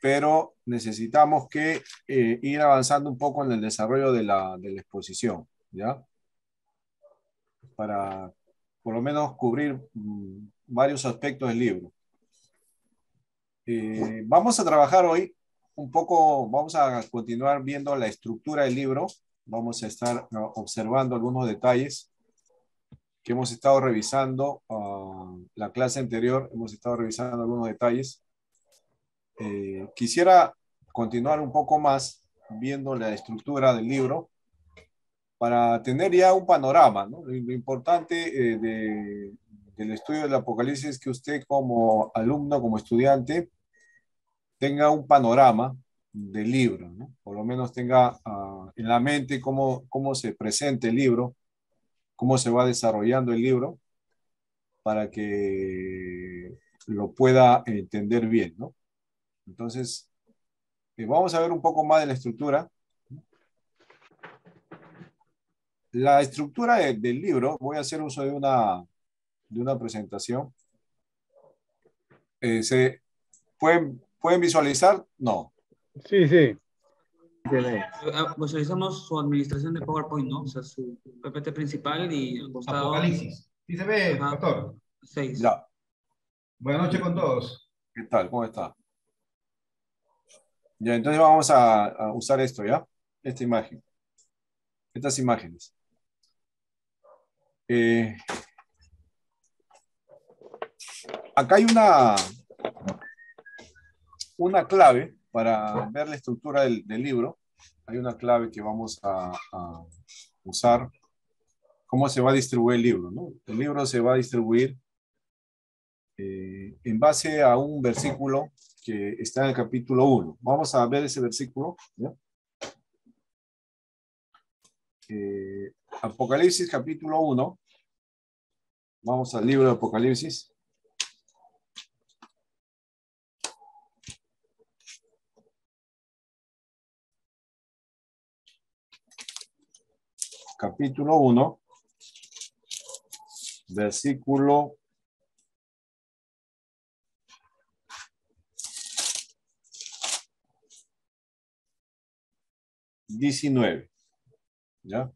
pero necesitamos que ir avanzando un poco en el desarrollo de la exposición, ¿ya? Para por lo menos cubrir varios aspectos del libro. Vamos a trabajar hoy un poco, vamos a continuar viendo la estructura del libro, vamos a estar observando algunos detalles que hemos estado revisando, la clase anterior hemos estado revisando algunos detalles. Quisiera continuar un poco más viendo la estructura del libro para tener ya un panorama, ¿no? Lo importante del estudio del Apocalipsis es que usted como alumno, como estudiante, tenga un panorama del libro, ¿no? Por lo menos tenga en la mente cómo se presenta el libro, cómo se va desarrollando el libro, para que lo pueda entender bien, ¿no? Entonces, vamos a ver un poco más de la estructura. La estructura del libro, voy a hacer uso de una presentación. ¿Se pueden visualizar? No. Sí, sí. Visualizamos su administración de PowerPoint, ¿no? O sea, su PPT principal y al costado. Apocalipsis. ¿Sí se ve, Ajá, pastor? 6. Ya. Buenas noches con todos. ¿Qué tal? ¿Cómo está? Ya, entonces vamos a usar esto, ¿ya? Esta imagen. Estas imágenes. Acá hay una clave para ver la estructura del libro. Hay una clave que vamos a usar. ¿Cómo se va a distribuir el libro, ¿no? El libro se va a distribuir en base a un versículo que está en el capítulo 1. Vamos a ver ese versículo, ¿ya? Apocalipsis capítulo 1. Vamos al libro de Apocalipsis. Capítulo 1, versículo 19. ¿Ya?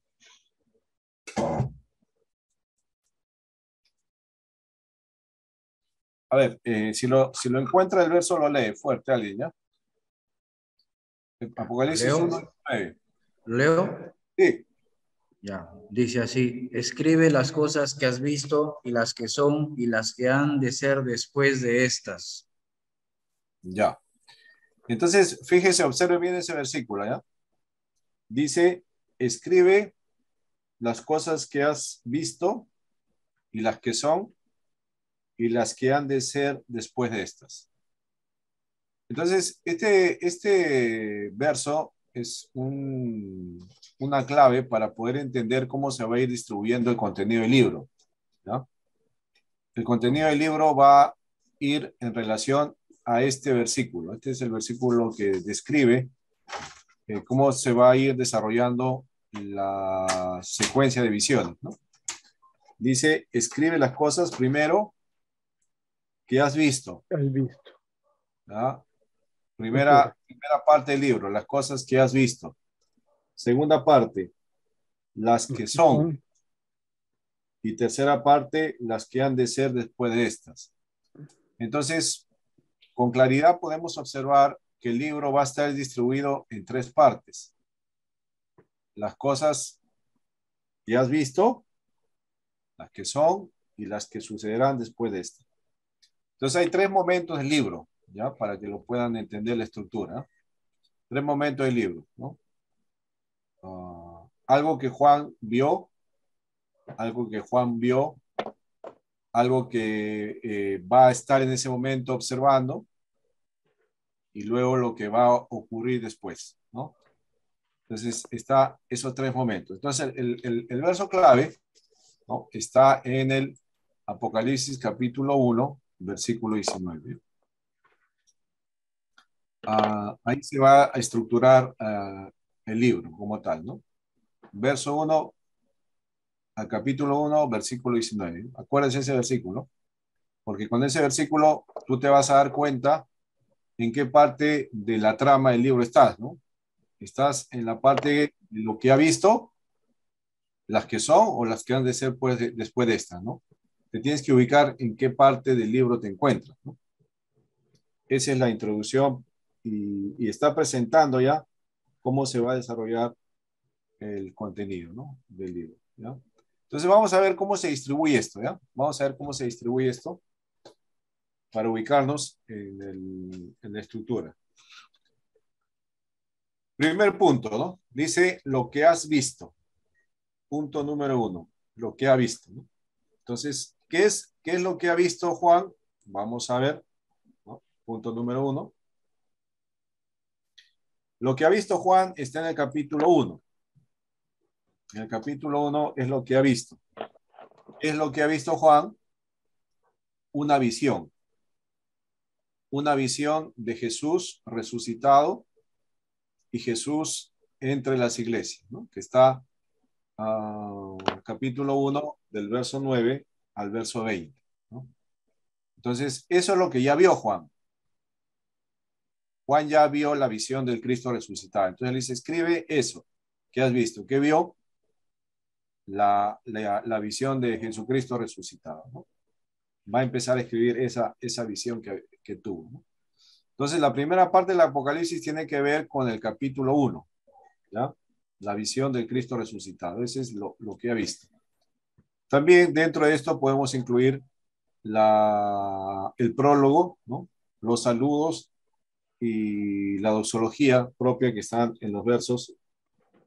A ver, si lo encuentra el verso, lo lee fuerte alguien, ¿ya? Apocalipsis ¿Leo? 1:9. ¿Leo? Sí, Ya, dice así, escribe las cosas que has visto y las que son y las que han de ser después de estas. ya. Entonces, fíjese, observe bien ese versículo, ¿ya? Dice, escribe las cosas que has visto y las que son y las que han de ser después de estas. Entonces, este verso es una clave para poder entender cómo se va a ir distribuyendo el contenido del libro, ¿no? El contenido del libro va a ir en relación a este versículo. Este es el versículo que describe cómo se va a ir desarrollando la secuencia de visiones, ¿no? Dice, escribe las cosas primero que has visto, Has visto. ¿no? Primera parte del libro, las cosas que has visto. Segunda parte, las que son. Y tercera parte, las que han de ser después de estas. Entonces, con claridad podemos observar que el libro va a estar distribuido en tres partes. Las cosas que has visto, las que son y las que sucederán después de esto. Entonces hay tres momentos del libro, ¿ya? Para que lo puedan entender la estructura. Tres momentos del libro, ¿no? Algo que Juan vio, algo que Juan vio, algo que va a estar en ese momento observando y luego lo que va a ocurrir después, ¿no? Entonces está esos tres momentos. Entonces el verso clave, ¿no? Está en el Apocalipsis capítulo 1, versículo 19. Ahí se va a estructurar el libro como tal, ¿no? Verso 1 al capítulo 1, versículo 19. Acuérdense ese versículo, porque con ese versículo tú te vas a dar cuenta en qué parte de la trama del libro estás, ¿no? ¿Estás en la parte de lo que ha visto, las que son o las que han de ser pues, después de esta, ¿no? Te tienes que ubicar en qué parte del libro te encuentras, ¿no? Esa es la introducción y está presentando ya cómo se va a desarrollar el contenido, ¿no? Del libro, ¿ya? Entonces vamos a ver cómo se distribuye esto, ¿ya? Vamos a ver cómo se distribuye esto para ubicarnos en la estructura. Primer punto, ¿no? Dice lo que has visto. Punto número 1, lo que ha visto, ¿no? Entonces, qué es lo que ha visto Juan? Vamos a ver, ¿no? Punto número 1. Lo que ha visto Juan está en el capítulo 1. En el capítulo 1 es lo que ha visto. ¿Qué es lo que ha visto Juan? Una visión. Una visión de Jesús resucitado y Jesús entre las iglesias, ¿no? Que está capítulo 1 del verso 9 al verso 20, ¿no? Entonces, eso es lo que ya vio Juan. Juan ya vio la visión del Cristo resucitado. Entonces él dice, escribe eso. ¿Qué has visto? ¿Qué vio? La visión de Jesucristo resucitado, ¿no? Va a empezar a escribir esa visión que tuvo, ¿no? Entonces, la primera parte del Apocalipsis tiene que ver con el capítulo 1, ¿ya? La visión del Cristo resucitado. Ese es lo que ha visto. También dentro de esto podemos incluir el prólogo, ¿no? Los saludos y la doxología propia que están en los versos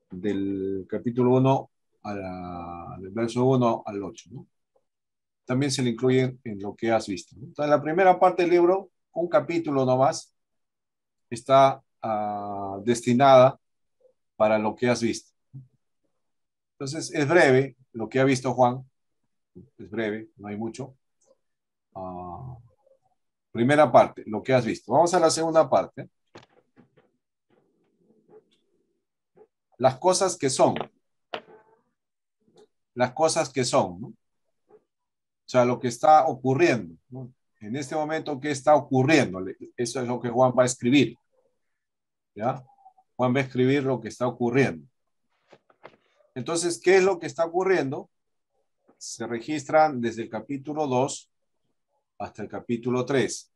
del capítulo 1 del verso 1 al 8, ¿no? También se le incluyen en lo que has visto, ¿no? Entonces, la primera parte del libro, un capítulo nomás, está destinada para lo que has visto. Entonces, es breve lo que ha visto Juan, es breve, no hay mucho. Primera parte, lo que has visto. Vamos a la segunda parte. Las cosas que son. Las cosas que son, ¿no? O sea, lo que está ocurriendo, ¿no? En este momento, ¿qué está ocurriendo? Eso es lo que Juan va a escribir, ¿ya? Juan va a escribir lo que está ocurriendo. Entonces, ¿qué es lo que está ocurriendo? Se registran desde el capítulo 2 hasta el capítulo 3,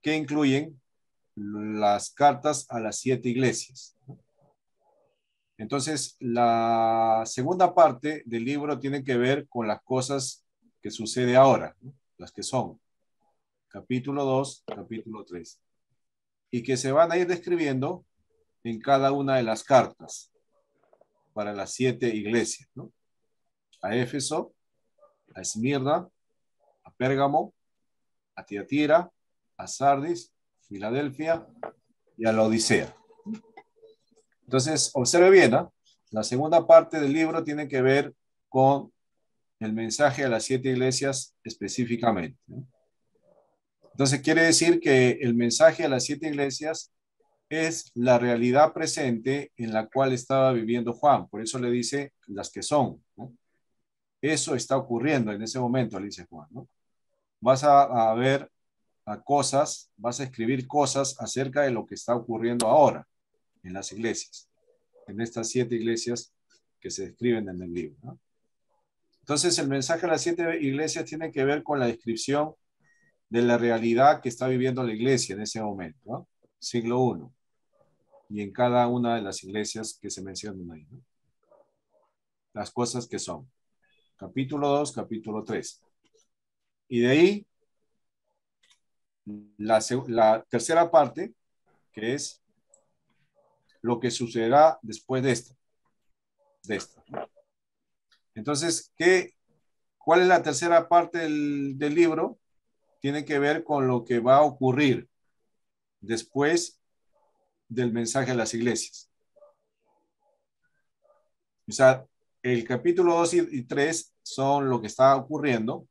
que incluyen las cartas a las 7 iglesias. Entonces, la segunda parte del libro tiene que ver con las cosas que sucede ahora, ¿no? Las que son capítulo 2, capítulo 3, y que se van a ir describiendo en cada una de las cartas para las 7 iglesias, ¿no? A Éfeso, a Esmirna, a Pérgamo, a Tiatira, a Sardis, Filadelfia y a la Odisea. Entonces, observe bien, ¿no? La segunda parte del libro tiene que ver con el mensaje a las 7 iglesias específicamente, ¿no? Entonces, quiere decir que el mensaje a las 7 iglesias es la realidad presente en la cual estaba viviendo Juan. Por eso le dice las que son, ¿no? Eso está ocurriendo en ese momento, le dice Juan, ¿no? Vas a ver cosas, vas a escribir cosas acerca de lo que está ocurriendo ahora en las iglesias, en estas 7 iglesias que se describen en el libro, ¿no? Entonces, el mensaje a las 7 iglesias tiene que ver con la descripción de la realidad que está viviendo la iglesia en ese momento, ¿no? Siglo I, y en cada una de las iglesias que se mencionan ahí, ¿no? Las cosas que son. Capítulo 2, capítulo 3. Y de ahí, la tercera parte, que es lo que sucederá después de esta. Entonces, ¿cuál es la tercera parte del libro? Tiene que ver con lo que va a ocurrir después del mensaje a las iglesias. O sea, el capítulo 2 y 3 son lo que está ocurriendo.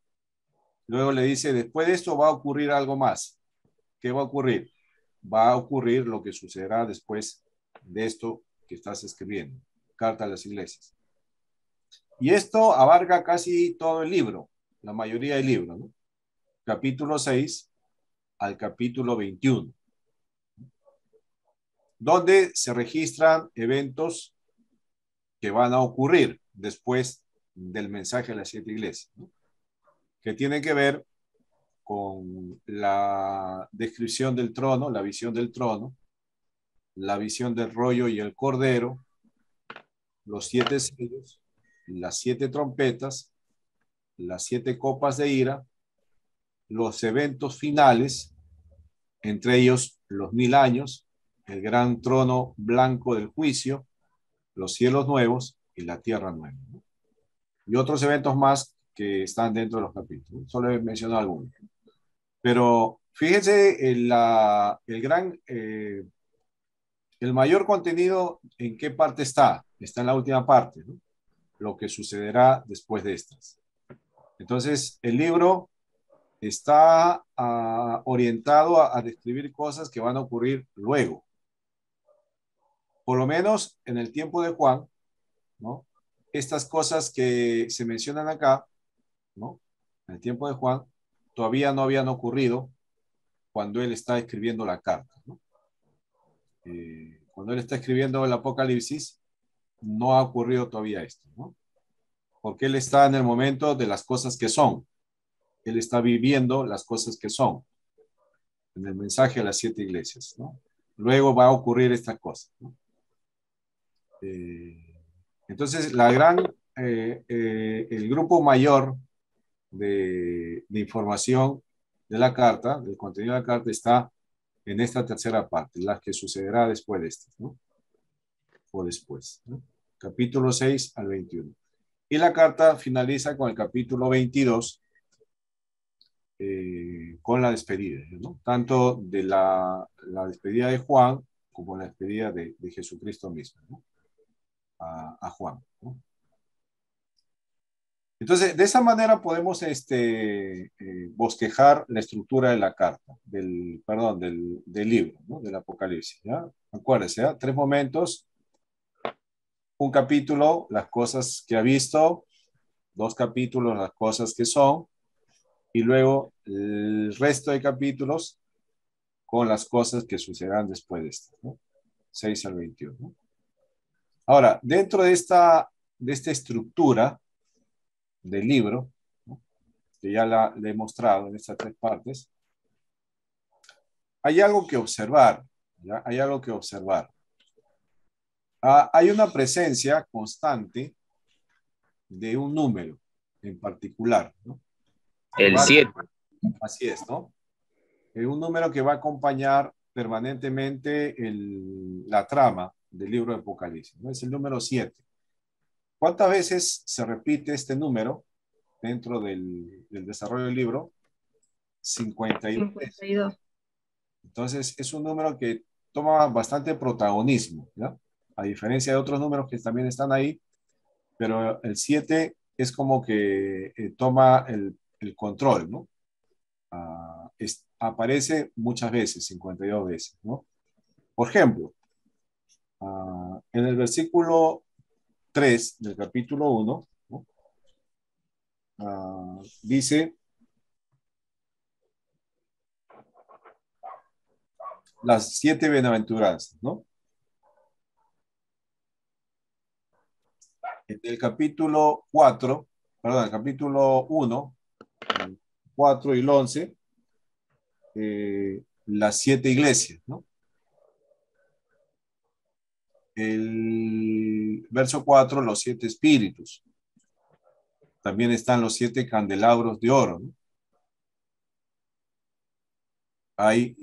Luego le dice, después de esto va a ocurrir algo más. ¿Qué va a ocurrir? Va a ocurrir lo que sucederá después de esto que estás escribiendo. Carta a las iglesias. Y esto abarca casi todo el libro, la mayoría del libro, ¿no? Capítulo 6 al capítulo 21. donde se registran eventos que van a ocurrir después del mensaje de las 7 iglesias, ¿no? Que tienen que ver con la descripción del trono, la visión del trono, la visión del rollo y el cordero, los 7 sellos, las 7 trompetas, las 7 copas de ira, los eventos finales, entre ellos los 1000 años, el gran trono blanco del juicio, los cielos nuevos y la tierra nueva, ¿no? Y otros eventos más que están dentro de los capítulos. Solo he mencionado algunos. Pero fíjense el mayor contenido, ¿en qué parte está? Está en la última parte, ¿no? Lo que sucederá después de estas. Entonces, el libro está orientado a describir cosas que van a ocurrir luego. Por lo menos en el tiempo de Juan, ¿no? Estas cosas que se mencionan acá, ¿no? En el tiempo de Juan, todavía no habían ocurrido cuando él está escribiendo la carta, ¿no? Cuando él está escribiendo el Apocalipsis, no ha ocurrido todavía esto, ¿no? Porque él está en el momento de las cosas que son. Él está viviendo las cosas que son en el mensaje a las 7 iglesias, ¿no? Luego va a ocurrir esta cosa, ¿no? Entonces, el grupo mayor de información de la carta, del contenido de la carta, está en esta tercera parte, la que sucederá después de estas, ¿no? O después, ¿no? Capítulo 6 al 21. Y la carta finaliza con el capítulo 22, con la despedida, ¿no? Tanto de la despedida de Juan como la despedida de Jesucristo mismo, ¿no? A Juan, ¿no? Entonces, de esa manera podemos bosquejar la estructura de la carta, del libro, ¿no? Del Apocalipsis, ¿ya? Acuérdense, ¿ya? 3 momentos, un capítulo, las cosas que ha visto, 2 capítulos, las cosas que son, y luego el resto de capítulos con las cosas que sucederán después de esto, ¿no? 6 al 21, ¿no? Ahora, dentro de esta estructura del libro, ¿no? Que ya le he mostrado en estas 3 partes, hay algo que observar, ¿ya? Hay algo que observar. Hay una presencia constante de un número en particular, ¿no? El 7. Así es, ¿no? Un número que va a acompañar permanentemente la trama del libro de Apocalipsis, ¿no? Es el número 7. ¿Cuántas veces se repite este número dentro del desarrollo del libro? 52 veces. 52. Entonces, es un número que toma bastante protagonismo, ¿ya? A diferencia de otros números que también están ahí, pero el 7 es como que toma el control, ¿no? Aparece muchas veces, 52 veces, ¿no? Por ejemplo, en el versículo 3 del capítulo 1, ¿no? Dice las 7 bienaventuranzas, ¿no? En el capítulo 4, perdón, el capítulo 1, el 4 y el 11, las 7 iglesias, ¿no? El verso 4, los 7 espíritus. También están los 7 candelabros de oro, ¿no? Hay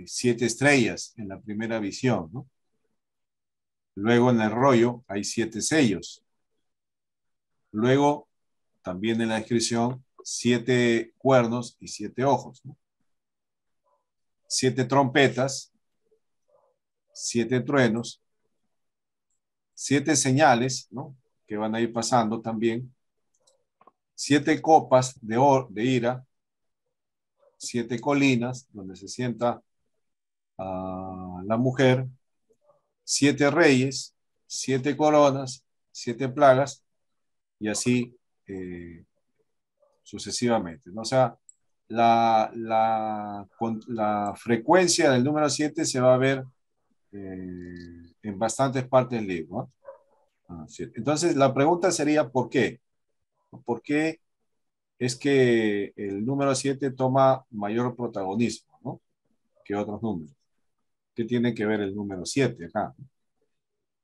7 estrellas en la primera visión, ¿no? Luego en el rollo hay 7 sellos. Luego, también en la descripción, 7 cuernos y 7 ojos, ¿no? 7 trompetas, 7 truenos, 7 señales, ¿no? Que van a ir pasando también. 7 copas de ira, 7 colinas donde se sienta la mujer, 7 reyes, 7 coronas, 7 plagas, y así sucesivamente, ¿no? O sea, la frecuencia del número 7 se va a ver en bastantes partes del libro, ¿no? Sí. Entonces, la pregunta sería, ¿por qué? ¿Por qué es que el número 7 toma mayor protagonismo, ¿no?, que otros números? ¿Qué tiene que ver el número 7 acá?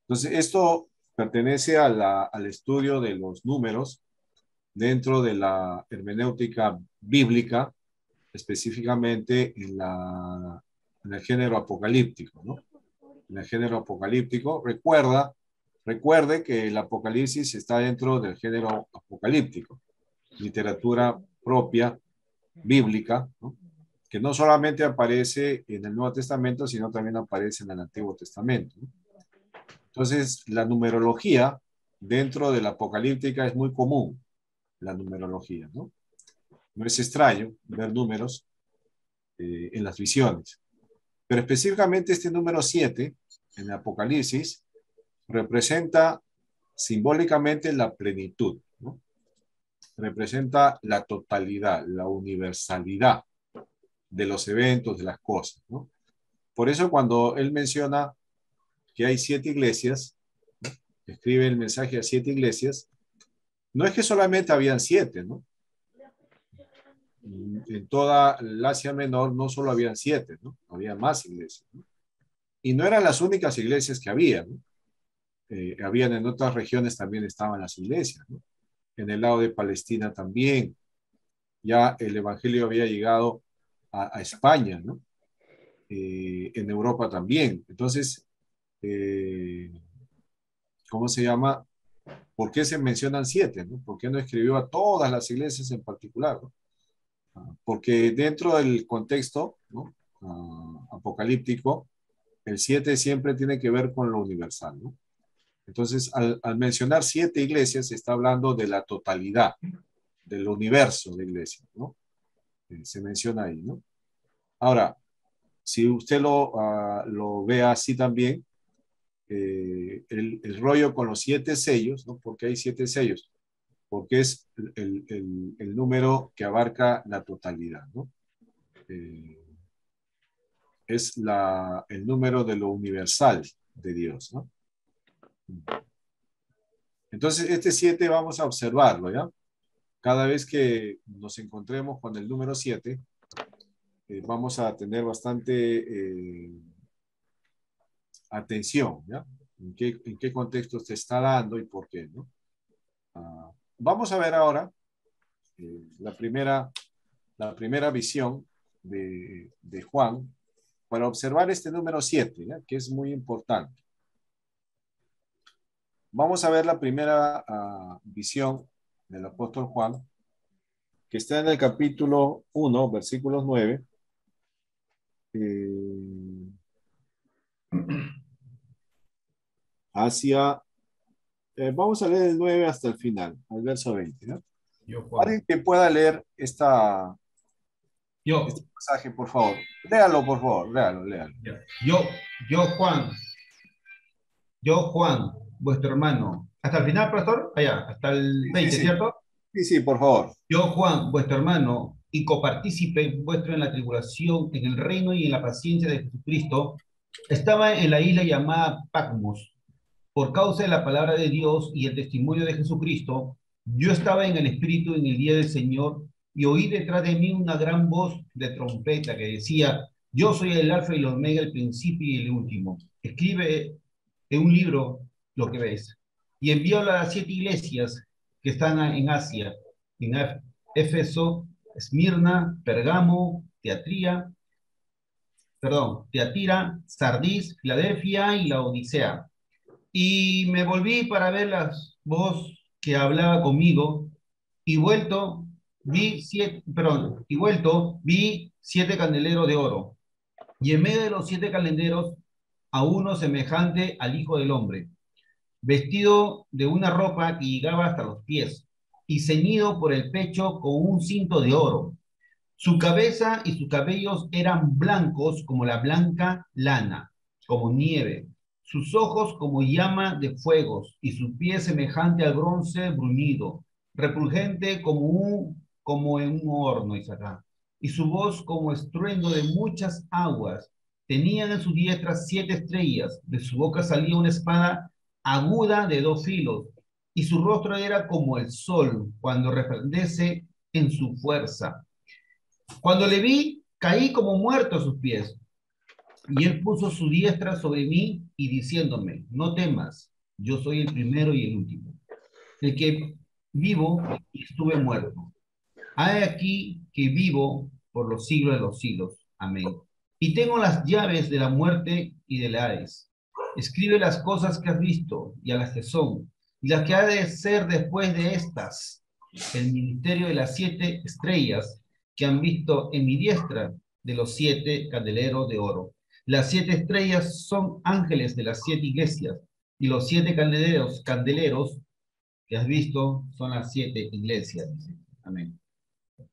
Entonces, esto pertenece al estudio de los números dentro de la hermenéutica bíblica, específicamente en el género apocalíptico, ¿no? En el género apocalíptico, recuerde que el Apocalipsis está dentro del género apocalíptico, literatura propia, bíblica, ¿no?, que no solamente aparece en el Nuevo Testamento, sino también aparece en el Antiguo Testamento, ¿no? Entonces, la numerología dentro de la apocalíptica es muy común, la numerología, ¿no? No es extraño ver números en las visiones. Pero específicamente este número 7 en el Apocalipsis representa simbólicamente la plenitud, ¿no? Representa la totalidad, la universalidad de los eventos, de las cosas, ¿no? Por eso cuando él menciona que hay 7 iglesias, ¿no?, escribe el mensaje a 7 iglesias, no es que solamente habían 7, ¿no? En toda el Asia Menor no solo habían 7, ¿no? Había más iglesias, ¿no? Y no eran las únicas iglesias que había, ¿no? Habían en otras regiones también estaban las iglesias, ¿no? En el lado de Palestina también. Ya el evangelio había llegado a España, ¿no? En Europa también. Entonces, ¿cómo se llama? ¿Por qué se mencionan 7, ¿no? ¿Por qué no escribió a todas las iglesias en particular, ¿no? Porque dentro del contexto, ¿no?, apocalíptico, el 7 siempre tiene que ver con lo universal, ¿no? Entonces, al mencionar 7 iglesias, se está hablando de la totalidad del universo de iglesias, ¿no? Se menciona ahí, ¿no? Ahora, si usted lo ve así también, el rollo con los 7 sellos, ¿no? Porque hay 7 sellos, porque es el número que abarca la totalidad, ¿no? Es el número de lo universal de Dios, ¿no? Entonces, este 7 vamos a observarlo, ¿ya? Cada vez que nos encontremos con el número 7, vamos a tener bastante atención, ¿ya? ¿En qué contexto se está dando y por qué, ¿no? Vamos a ver ahora la primera visión de Juan para observar este número 7, ¿ya?, que es muy importante. Vamos a ver la primera visión del apóstol Juan, que está en el capítulo 1, versículos 9. Vamos a leer el 9 hasta el final, al verso 20, ¿no? Yo, Juan. Alguien que pueda leer este pasaje, por favor. Léalo, por favor, léalo. Yo, Juan. Yo, Juan, vuestro hermano. ¿Hasta el final, pastor? Allá, hasta el 20, Sí. ¿cierto? Sí, por favor. Yo, Juan, vuestro hermano, y copartícipe vuestro en la tribulación, en el reino y en la paciencia de Jesucristo, estaba en la isla llamada Patmos. Por causa de la palabra de Dios y el testimonio de Jesucristo, yo estaba en el Espíritu en el día del Señor y oí detrás de mí una gran voz de trompeta que decía: yo soy el Alfa y el Omega, el principio y el último. Escribe en un libro lo que ves. Y envió a las 7 iglesias que están en Asia, en Éfeso, Esmirna, Pergamo, Teatira, Sardis, Filadelfia y la Odisea. Y me volví para ver la voz que hablaba conmigo, y vuelto vi 7 candeleros de oro, y en medio de los 7 candeleros a uno semejante al Hijo del Hombre, vestido de una ropa que llegaba hasta los pies, y ceñido por el pecho con un cinto de oro. Su cabeza y sus cabellos eran blancos como la blanca lana, como nieve, sus ojos como llama de fuegos, y sus pies semejante al bronce bruñido, repulgente como en un horno, y su voz como estruendo de muchas aguas. Tenían en su diestra 7 estrellas, de su boca salía una espada aguda de 2 filos, y su rostro era como el sol cuando resplandece en su fuerza. Cuando le vi, caí como muerto a sus pies, y él puso su diestra sobre mí y diciéndome, no temas, yo soy el primero y el último, el que vivo y estuve muerto. Hay aquí que vivo por los siglos de los siglos. Amén. Y tengo las llaves de la muerte y del Hades. Escribe las cosas que has visto y a las que son, y las que ha de ser después de estas. El ministerio de las 7 estrellas que han visto en mi diestra de los 7 candeleros de oro. Las 7 estrellas son ángeles de las 7 iglesias, y los 7 candeleros que has visto son las 7 iglesias. Amén.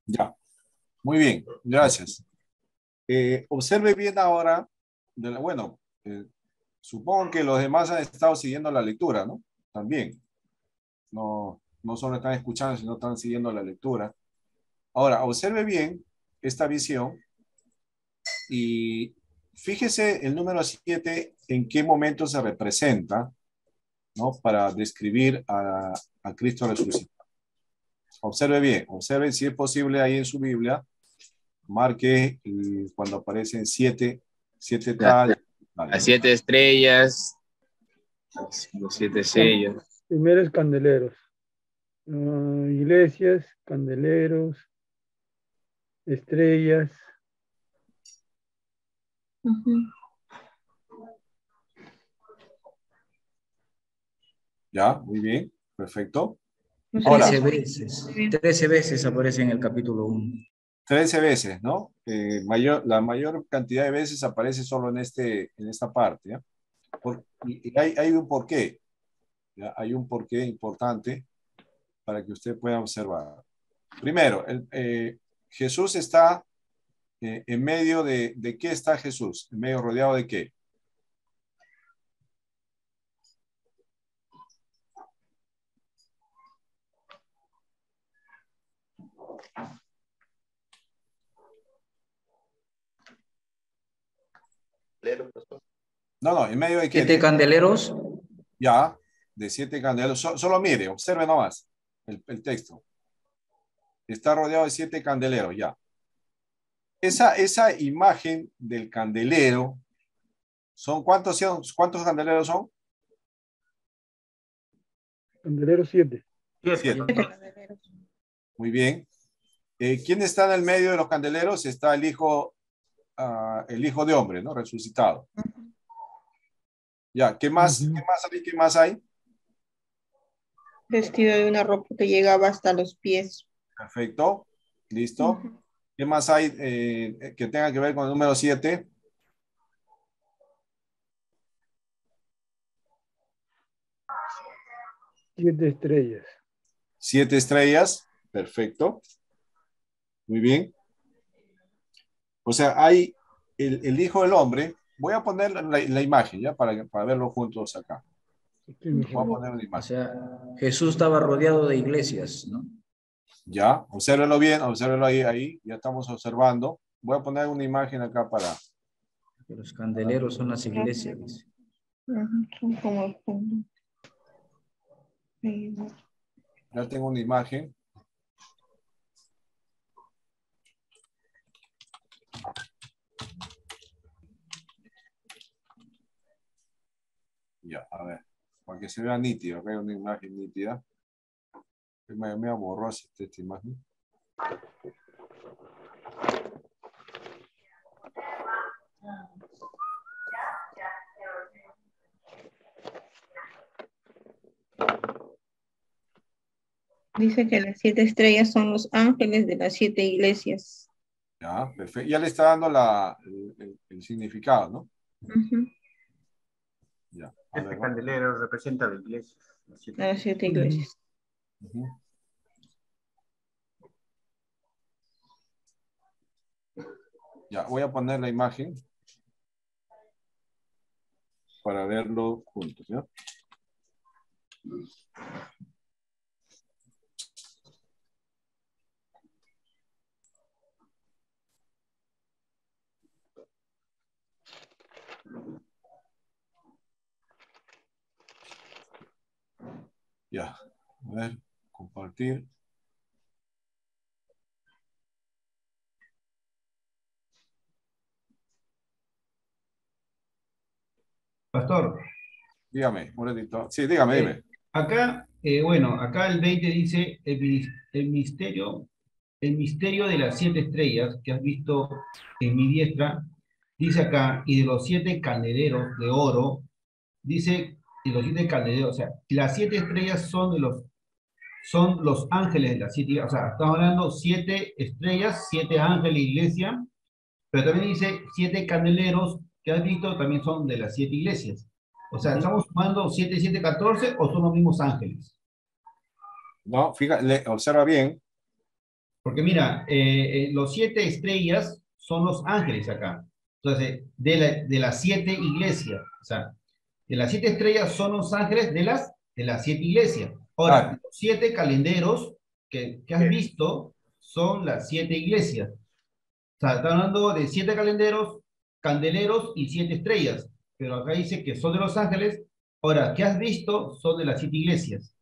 Ya, muy bien, gracias. Observe bien ahora, bueno, supongo que los demás han estado siguiendo la lectura, ¿no? También. No solo están escuchando, sino están siguiendo la lectura. Ahora, observe bien esta visión y fíjese el número 7 en qué momento se representa, ¿no? Para describir a Cristo resucitado. Observe bien, observe si es posible ahí en su Biblia, marque cuando aparecen 7 tal. Las 7 estrellas, los 7 sellos. Primeros candeleros. Iglesias, candeleros, estrellas. Ya, muy bien, perfecto. Ahora, Ahora, 13 veces aparece en el capítulo 1. 13 veces, ¿no? La mayor cantidad de veces aparece solo en esta parte, ¿ya? Y hay un porqué, ¿ya? Hay un porqué importante para que usted pueda observar. Primero, Jesús está en medio ¿de qué está Jesús? ¿En medio rodeado de qué? No, ¿en medio de qué? 7 candeleros. Ya, de 7 candeleros. Solo mire, observe nomás el texto. Está rodeado de 7 candeleros, ya. Esa imagen del candelero, ¿cuántos candeleros son? Candeleros 7. 7. Muy bien. ¿Quién está en el medio de los candeleros? Está el hijo de hombre, ¿no? Resucitado. Ya, ¿qué más hay? ¿Qué más hay? Vestido de una ropa que llegaba hasta los pies. Perfecto. Listo. ¿Qué más hay que tenga que ver con el número 7? Siete estrellas. 7 estrellas. Perfecto. Muy bien. O sea, hay el Hijo del Hombre. Voy a poner la imagen, ¿ya? Para verlo juntos acá. Voy a poner una O imagen. sea, Jesús estaba rodeado de iglesias, ¿no? Ya, obsérvelo bien, obsérvelo ahí. Ya estamos observando. Voy a poner una imagen acá para... Los candeleros son las iglesias. Son como el fondo. Ya tengo una imagen. Ya, a ver, para que se vea nítido, acá hay una imagen nítida. Me borrosa esta imagen. Dice que las 7 estrellas son los ángeles de las 7 iglesias. Ya, perfecto. Ya le está dando el significado, ¿no? Ya. Este candelero representa la iglesia. Las 7 iglesias. Ya, voy a poner la imagen para verlo juntos, ¿ya? Ya. A ver, compartir. Pastor, Dígame, un ratito. Sí, dígame, dime. acá, bueno, acá el 20 dice el misterio de las 7 estrellas que has visto en mi diestra, dice acá, y de los 7 candeleros de oro, dice, y los 7 candeleros, o sea, las 7 estrellas son los ángeles de las 7, o sea, estamos hablando 7 estrellas, 7 ángeles, iglesia, pero también dice 7 candeleros que has visto también son de las 7 iglesias. O sea, ¿estamos sumando 7, 7, 14 o son los mismos ángeles? No, fíjate, observa bien. Porque mira, los 7 estrellas son los ángeles acá. Entonces, de las 7 iglesias, o sea, de las 7 estrellas son los ángeles de las 7 iglesias. Ahora, Claro. los 7 calenderos que has visto son las 7 iglesias. O sea, está hablando de 7 candeleros y 7 estrellas. Pero acá dice que son de los ángeles. Ahora, ¿qué has visto? Son de las 7 iglesias.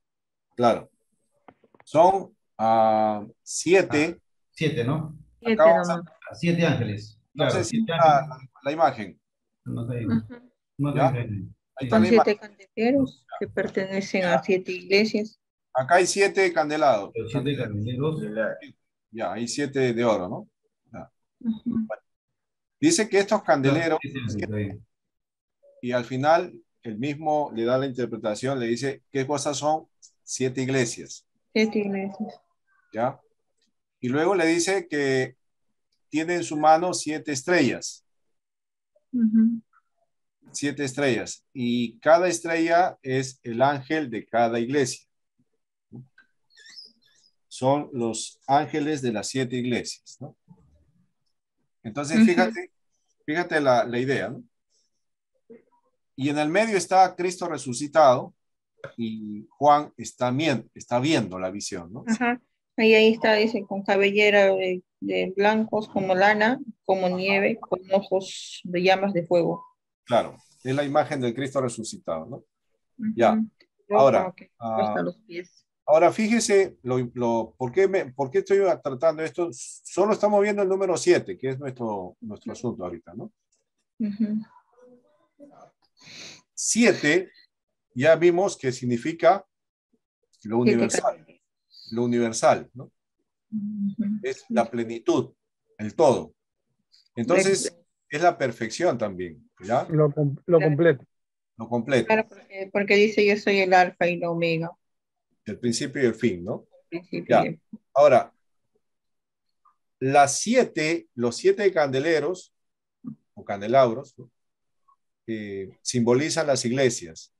Claro. Son 7. 7, ¿no? Acá 7 vamos a, nomás. 7 ángeles. no Claro, sé si 7 está ángeles. la imagen. No sé, Ujú. no ¿Ya? sé. Ahí Sí. está Son la imagen. 7 candeleros que pertenecen a 7 iglesias. Acá hay 7 candelados. Los 7 candeleros. Ya, hay 7 de oro, ¿no? Ya. Ujú. Dice que estos candeleros, 7 ángeles, está bien. y al final el mismo le da la interpretación, le dice qué cosas son 7 iglesias, 7 iglesias. ¿ya? Y luego le dice que tiene en su mano 7 estrellas, Ujú. 7 estrellas, y cada estrella es el ángel de cada iglesia. Son los ángeles de las 7 iglesias, ¿no? Entonces, Ujú. fíjate la idea, ¿no? Y en el medio está Cristo resucitado y Juan está viendo la visión, ¿no? Ajá. Ahí está, dice, con cabellera de blancos como lana, como nieve, con ojos de llamas de fuego. Claro, es la imagen del Cristo resucitado, ¿no? Ya, Ujú. ahora, Ropa que hasta los pies. ahora fíjese ¿por qué estoy tratando esto? Solo estamos viendo el número 7, que es nuestro asunto ahorita, ¿no? Ujú. 7, ya vimos que significa lo 7 universal, candeleros. lo universal, ¿no? Ujú. Es la plenitud, el todo. Entonces, es la perfección también, ¿ya? Lo Claro, completo. Lo completo, claro, porque dice yo soy el alfa y la omega, el principio y el fin, ¿no? principio y Ya. el Ahora, los 7 candeleros o candelabros, ¿no? Simbolizan las iglesias,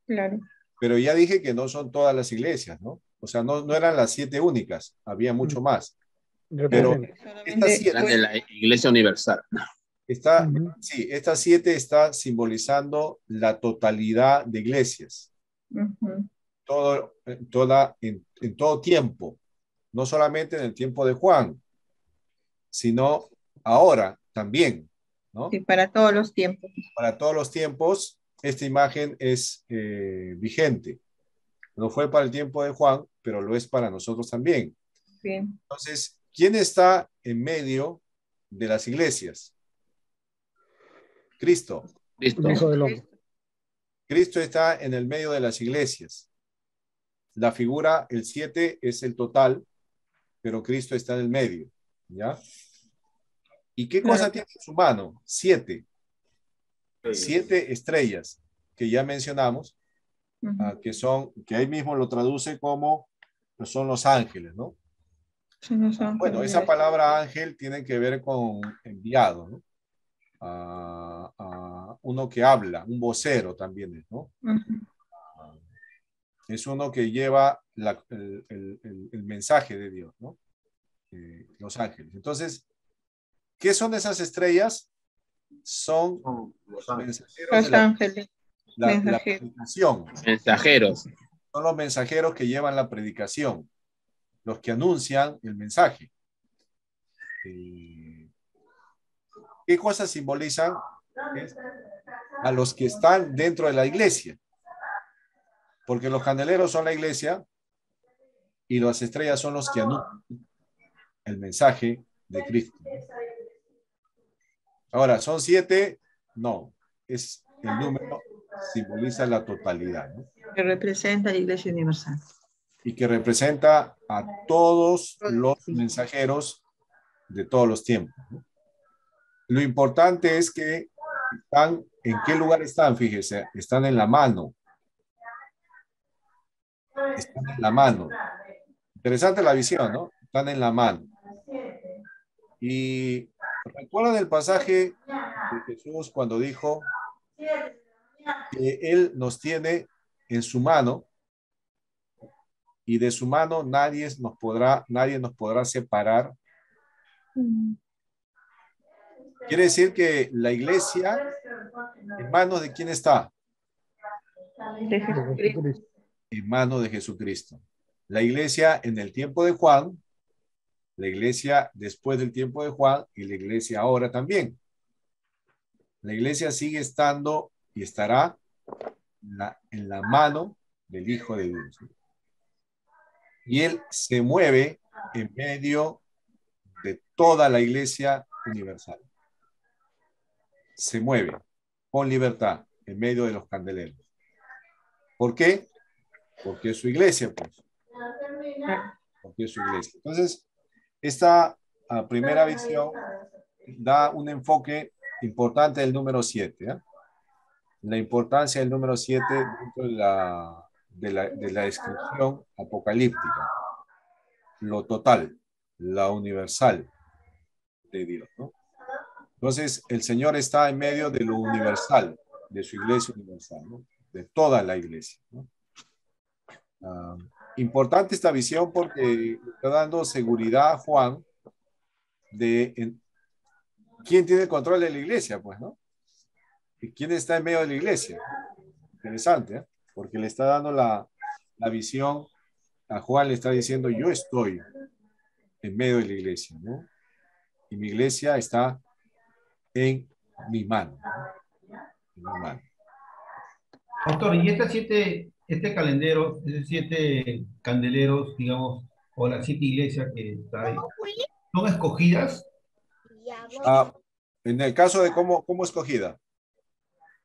claro. pero ya dije que no son todas las iglesias, ¿no? O sea, no eran las 7 únicas, había mucho más. Pero Representa. estas Solamente 7, Eran de la Iglesia Universal. Ujú. sí, estas 7 está simbolizando la totalidad de iglesias, ujú. en todo tiempo, no solamente en el tiempo de Juan, sino ahora también, ¿no? Sí, para todos los tiempos. Para todos los tiempos, esta imagen es vigente. No fue para el tiempo de Juan, pero lo es para nosotros también. Bien. Entonces, ¿quién está en medio de las iglesias? Cristo. Listo. El Hijo del Hombre. Cristo está en el medio de las iglesias. La figura, el 7 es el total, pero Cristo está en el medio, ¿ya? ¿Y qué cosa Claro. tiene en su mano? 7. 7 estrellas que ya mencionamos, Ujú. que ahí mismo lo traduce como son los ángeles, ¿no? Son los Bueno, ángeles de esa la palabra ángel tiene que ver con enviado, ¿no? Uno que habla, un vocero también es, ¿no? Ujú. Es uno que lleva el mensaje de Dios, ¿no? Los ángeles. Entonces, ¿qué son esas estrellas? Son Los los ángeles. mensajeros de Los ángeles, la mensajeros. predicación. Mensajeros. Son los mensajeros que llevan la predicación, los que anuncian el mensaje. ¿Qué cosas simbolizan? Es a los que están dentro de la iglesia. Porque los candeleros son la iglesia y las estrellas son los que anuncian el mensaje de Cristo. Ahora, ¿son 7? No, es el número, simboliza la totalidad, ¿no? Que representa la Iglesia Universal. Y que representa a todos los mensajeros de todos los tiempos, ¿no? Lo importante es que están, ¿en qué lugar están? Fíjese, están en la mano. Están en la mano. Interesante la visión, ¿no? Están en la mano. Y recuerdan el pasaje de Jesús cuando dijo que Él nos tiene en su mano y de su mano nadie nos podrá separar. Quiere decir que la iglesia, ¿en manos de quién está? De Jesucristo. En manos de Jesucristo. La iglesia en el tiempo de Juan, la iglesia después del tiempo de Juan y la iglesia ahora también. La iglesia sigue estando y estará en la mano del Hijo de Dios. Y Él se mueve en medio de toda la iglesia universal. Se mueve con libertad en medio de los candeleros. ¿Por qué? Porque es su iglesia, pues. Porque es su iglesia. Entonces, esta primera visión da un enfoque importante del número 7. ¿Eh? La importancia del número 7 dentro de la descripción apocalíptica. Lo total, la universal de Dios, ¿no? Entonces, el Señor está en medio de lo universal, de su iglesia universal, ¿no? De toda la iglesia, ¿no? Importante esta visión porque está dando seguridad a Juan de quién tiene el control de la iglesia, pues, ¿no? Y quién está en medio de la iglesia. Interesante, ¿eh? Porque le está dando la visión a Juan, le está diciendo, yo estoy en medio de la iglesia, ¿no? Y mi iglesia está en mi mano, ¿no? En mi mano. Doctor, y este calendero, esos 7 candeleros, digamos, o las 7 iglesias que está ahí, ¿son escogidas? En el caso de cómo escogida.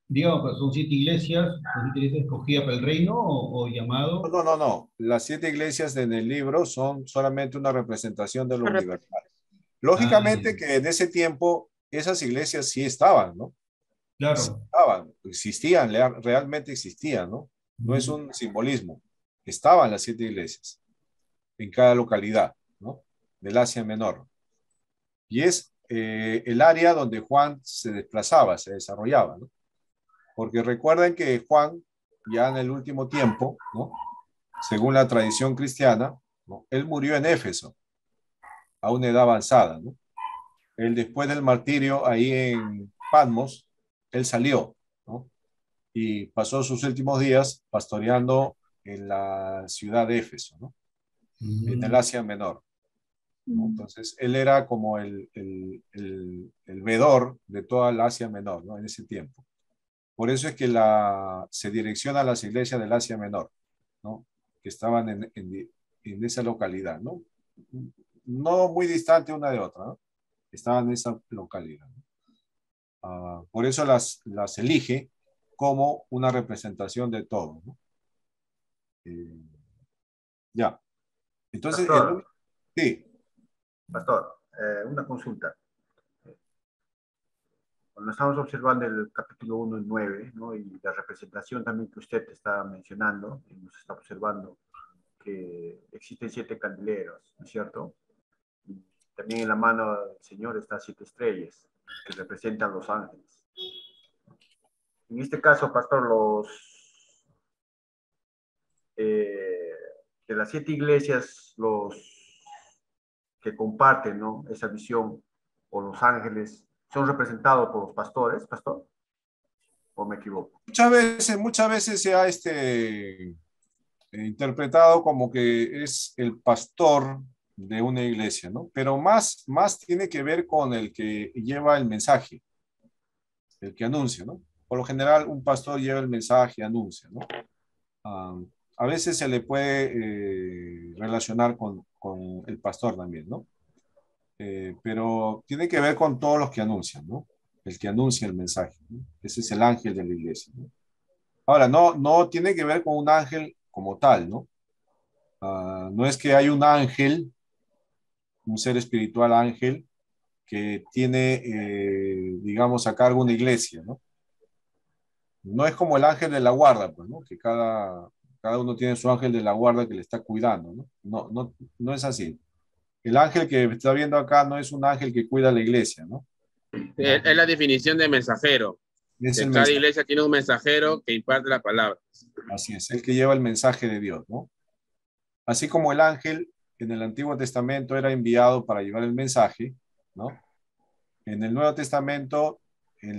Digamos, pues, ¿son 7 iglesias, escogidas para el reino o llamado? No. Las 7 iglesias en el libro son solamente una representación de lo universal. Lógicamente que en ese tiempo esas iglesias sí estaban, ¿no? Claro. Sí estaban, existían, realmente existían, ¿no? No es un simbolismo. Estaban las 7 iglesias en cada localidad, ¿no? Del Asia Menor. Y es el área donde Juan se desplazaba, se desarrollaba, ¿no? Porque recuerden que Juan, ya en el último tiempo, ¿no? Según la tradición cristiana, ¿no? Él murió en Éfeso, a una edad avanzada, ¿no? Él después del martirio ahí en Patmos, él salió, ¿no? Y pasó sus últimos días pastoreando en la ciudad de Éfeso, ¿no? En el Asia Menor, ¿no? Entonces, él era como el vedor de toda la Asia Menor, ¿no? En ese tiempo. Por eso es que se direcciona a las iglesias del Asia Menor, ¿no? Que estaban en esa localidad, ¿no? No muy distante una de otra, ¿no? Estaban en esa localidad, ¿no? Por eso las elige como una representación de todo, ¿no? Ya. Entonces, Pastor, sí. Pastor, una consulta. Cuando estamos observando el capítulo 1 y 9, ¿no? Y la representación también que usted está mencionando, y nos está observando que existen 7 candeleros, ¿no es cierto? Y también en la mano del Señor están 7 estrellas que representan los ángeles. En este caso, pastor, de las 7 iglesias, los que comparten, ¿no? Esa visión, o los ángeles, son representados por los pastores, pastor, ¿o me equivoco? Muchas veces se ha interpretado como que es el pastor de una iglesia, ¿no? Pero más tiene que ver con el que lleva el mensaje, el que anuncia, ¿no? Por lo general, un pastor lleva el mensaje y anuncia, ¿no? Ah, a veces se le puede relacionar con el pastor también, ¿no? Pero tiene que ver con todos los que anuncian, ¿no? El que anuncia el mensaje, ¿no? Ese es el ángel de la iglesia, ¿no? Ahora, no tiene que ver con un ángel como tal, ¿no? No es que hay un ángel, un ser espiritual ángel, que tiene, digamos, a cargo una iglesia, ¿no? No es como el ángel de la guarda, pues, ¿no? Que cada uno tiene su ángel de la guarda que le está cuidando, ¿no? No es así. El ángel que está viendo acá no es un ángel que cuida la iglesia, ¿no? Es la definición de mensajero. Es Que el cada mensaje. iglesia tiene un mensajero que imparte la palabra. Así es, el que lleva el mensaje de Dios, ¿no? Así como el ángel en el Antiguo Testamento era enviado para llevar el mensaje, ¿no? En el Nuevo Testamento, el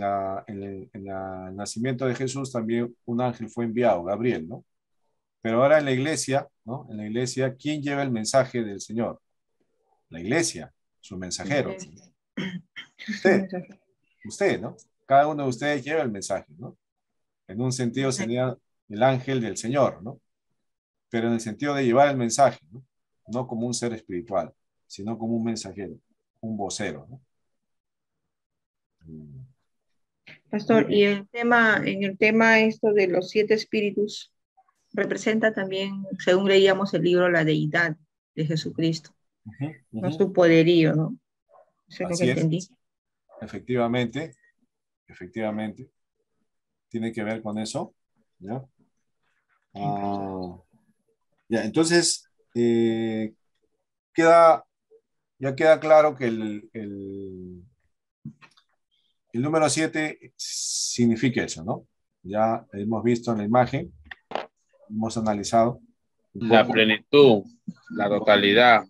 nacimiento de Jesús, también un ángel fue enviado, Gabriel, ¿no? Pero ahora en la iglesia, ¿no? En la iglesia, ¿quién lleva el mensaje del Señor? La iglesia, su mensajero. Usted, ¿no? Cada uno de ustedes lleva el mensaje, ¿no? En un sentido sería el ángel del Señor, ¿no? Pero en el sentido de llevar el mensaje, ¿no? No como un ser espiritual, sino como un mensajero, un vocero, ¿no? Pastor, y en el tema esto de los 7 espíritus, representa también, según leíamos el libro, la deidad de Jesucristo, no su poderío, ¿no? Eso es lo que Así es, entendí. efectivamente, tiene que ver con eso, ¿ya? Ya, entonces, ya queda claro que el número 7 significa eso, ¿no? Ya hemos visto en la imagen, hemos analizado un La poco plenitud, la totalidad,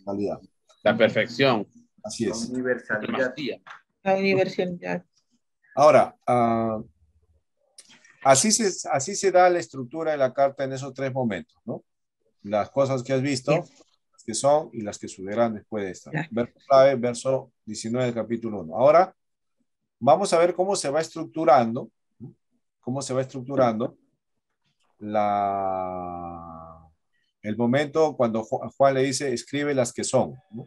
la realidad. la perfección, Así La es. la universalidad. supremacía. La universalidad. Ahora, así se da la estructura de la carta en esos 3 momentos, ¿no? Las cosas que has visto, las que son y las que sucederán después de esta. Verso clave, verso 19 del capítulo 1. Ahora, vamos a ver cómo se va estructurando, ¿no? Cómo se va estructurando el momento cuando Juan le dice, escribe las que son, ¿no?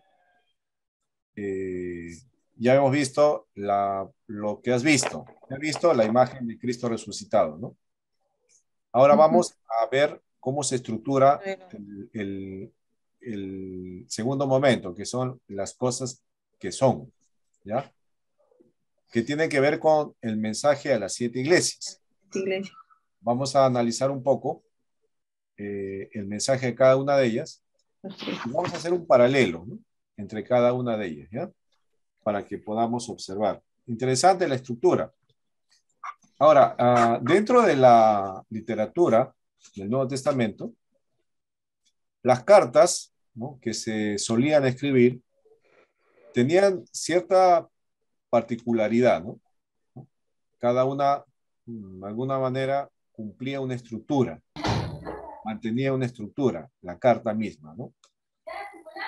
Ya hemos visto lo que has visto. Has visto la imagen de Cristo resucitado, ¿no? Ahora vamos a ver cómo se estructura el segundo momento, que son las cosas que son, ¿ya? Que tiene que ver con el mensaje a las 7 iglesias. Iglesia. Vamos a analizar un poco el mensaje de cada una de ellas y vamos a hacer un paralelo, ¿no? Entre cada una de ellas, ¿ya? Para que podamos observar. Interesante la estructura. Ahora, dentro de la literatura del Nuevo Testamento, las cartas, ¿no?, que se solían escribir tenían cierta particularidad, ¿no? Cada una, de alguna manera, cumplía una estructura, mantenía una estructura, la carta misma, ¿no?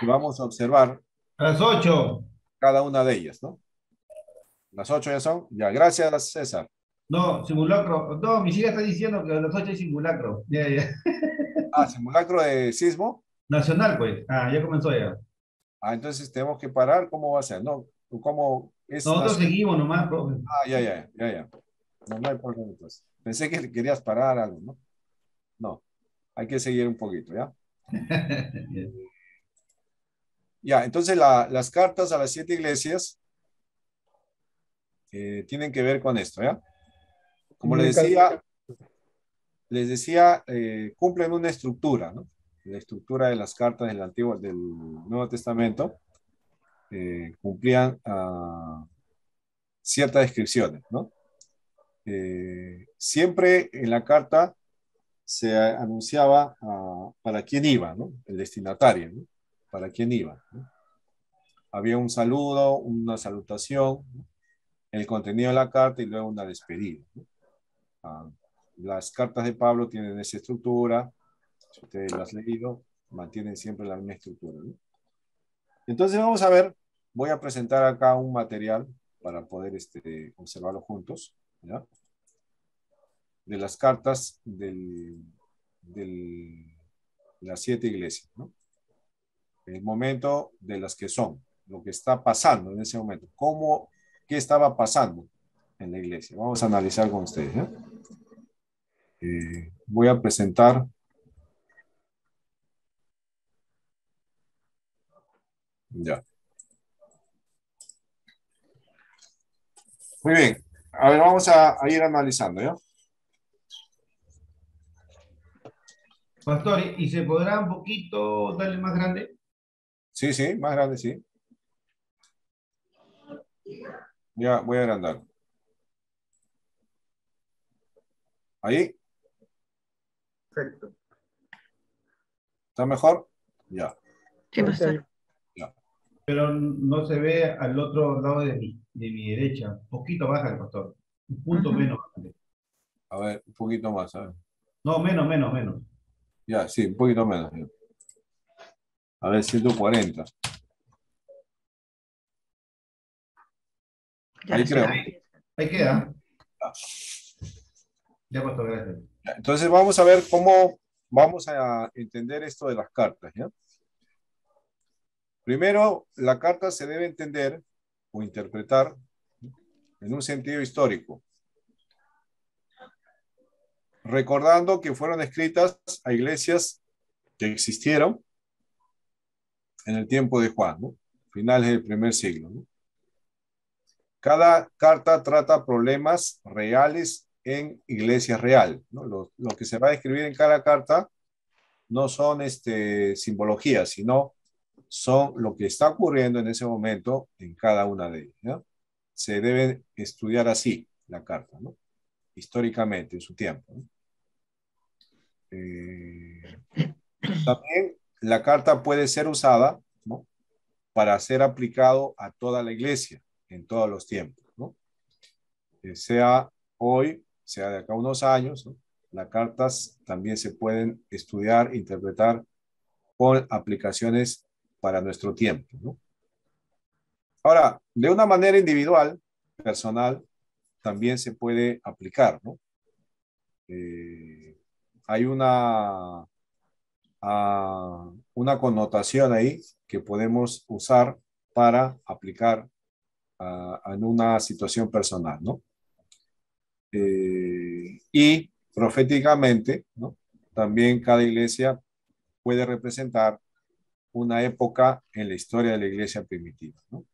Y vamos a observar A las 8. cada una de ellas, ¿no? Las 8 ya son. Ya, gracias, César. No, simulacro. No, mi hija está diciendo que a las 8 es simulacro. Ya, ya. Simulacro de sismo. Nacional, pues. Ya comenzó ya. Entonces tenemos que parar. ¿Cómo va a ser? No, ¿cómo es? Nosotros seguimos nomás, profe. Ya. No hay problema, entonces. Pensé que querías parar algo, ¿no? No, hay que seguir un poquito, ¿ya? Ya, entonces las cartas a las 7 iglesias tienen que ver con esto, ¿ya? Como les decía, cumplen una estructura, ¿no? La estructura de las cartas del Nuevo Testamento cumplían ciertas descripciones, ¿no? Siempre en la carta se anunciaba para quién iba, ¿no? El destinatario, ¿no? Para quién iba, ¿no? Había un saludo, una salutación, ¿no?, el contenido de la carta y luego una despedida, ¿no? Las cartas de Pablo tienen esa estructura, si ustedes las han leído, mantienen siempre la misma estructura, ¿no? Entonces vamos a ver, voy a presentar acá un material para poder observarlo juntos, ¿ya? De las cartas del de las 7 iglesias, ¿no? El momento de las que son, lo que está pasando en ese momento, qué estaba pasando en la iglesia. Vamos a analizar con ustedes, ¿eh? Voy a presentar. Ya. Muy bien. A ver, vamos a ir analizando, ¿ya? Pastor, ¿y se podrá un poquito darle más grande? Sí, sí, más grande, sí. Ya, voy a agrandar. Ahí, Perfecto. ¿está mejor? Ya, Sí, pastor. ya. Pero no se ve al otro lado de mi derecha. Un poquito baja el pastor. Un punto Ujú. menos. A ver, un poquito más, a ver. No, menos. Ya, sí, un poquito menos. Ya. A ver, 140. Ya, Ahí sí. creo. Ahí queda. Ya. Ya, pastor, gracias. Ya, entonces vamos a ver cómo vamos a entender esto de las cartas, ¿ya? Primero, la carta se debe entender o interpretar en un sentido histórico, recordando que fueron escritas a iglesias que existieron en el tiempo de Juan, ¿no? Finales del primer siglo, ¿no? Cada carta trata problemas reales en iglesia real, ¿no? Lo que se va a escribir en cada carta no son simbologías, sino son lo que está ocurriendo en ese momento en cada una de ellas, ¿no? Se debe estudiar así la carta, ¿no? Históricamente, en su tiempo, ¿no? También la carta puede ser usada, ¿no? Para ser aplicado a toda la iglesia en todos los tiempos, ¿no? Sea hoy, sea de acá a unos años, ¿no? Las cartas también se pueden estudiar, interpretar con aplicaciones para nuestro tiempo, ¿no? Ahora, de una manera individual, personal, también se puede aplicar, ¿no? Hay una connotación ahí que podemos usar para aplicar en una situación personal, ¿no? Y proféticamente, ¿no? También cada iglesia puede representar una época en la historia de la iglesia primitiva, ¿no?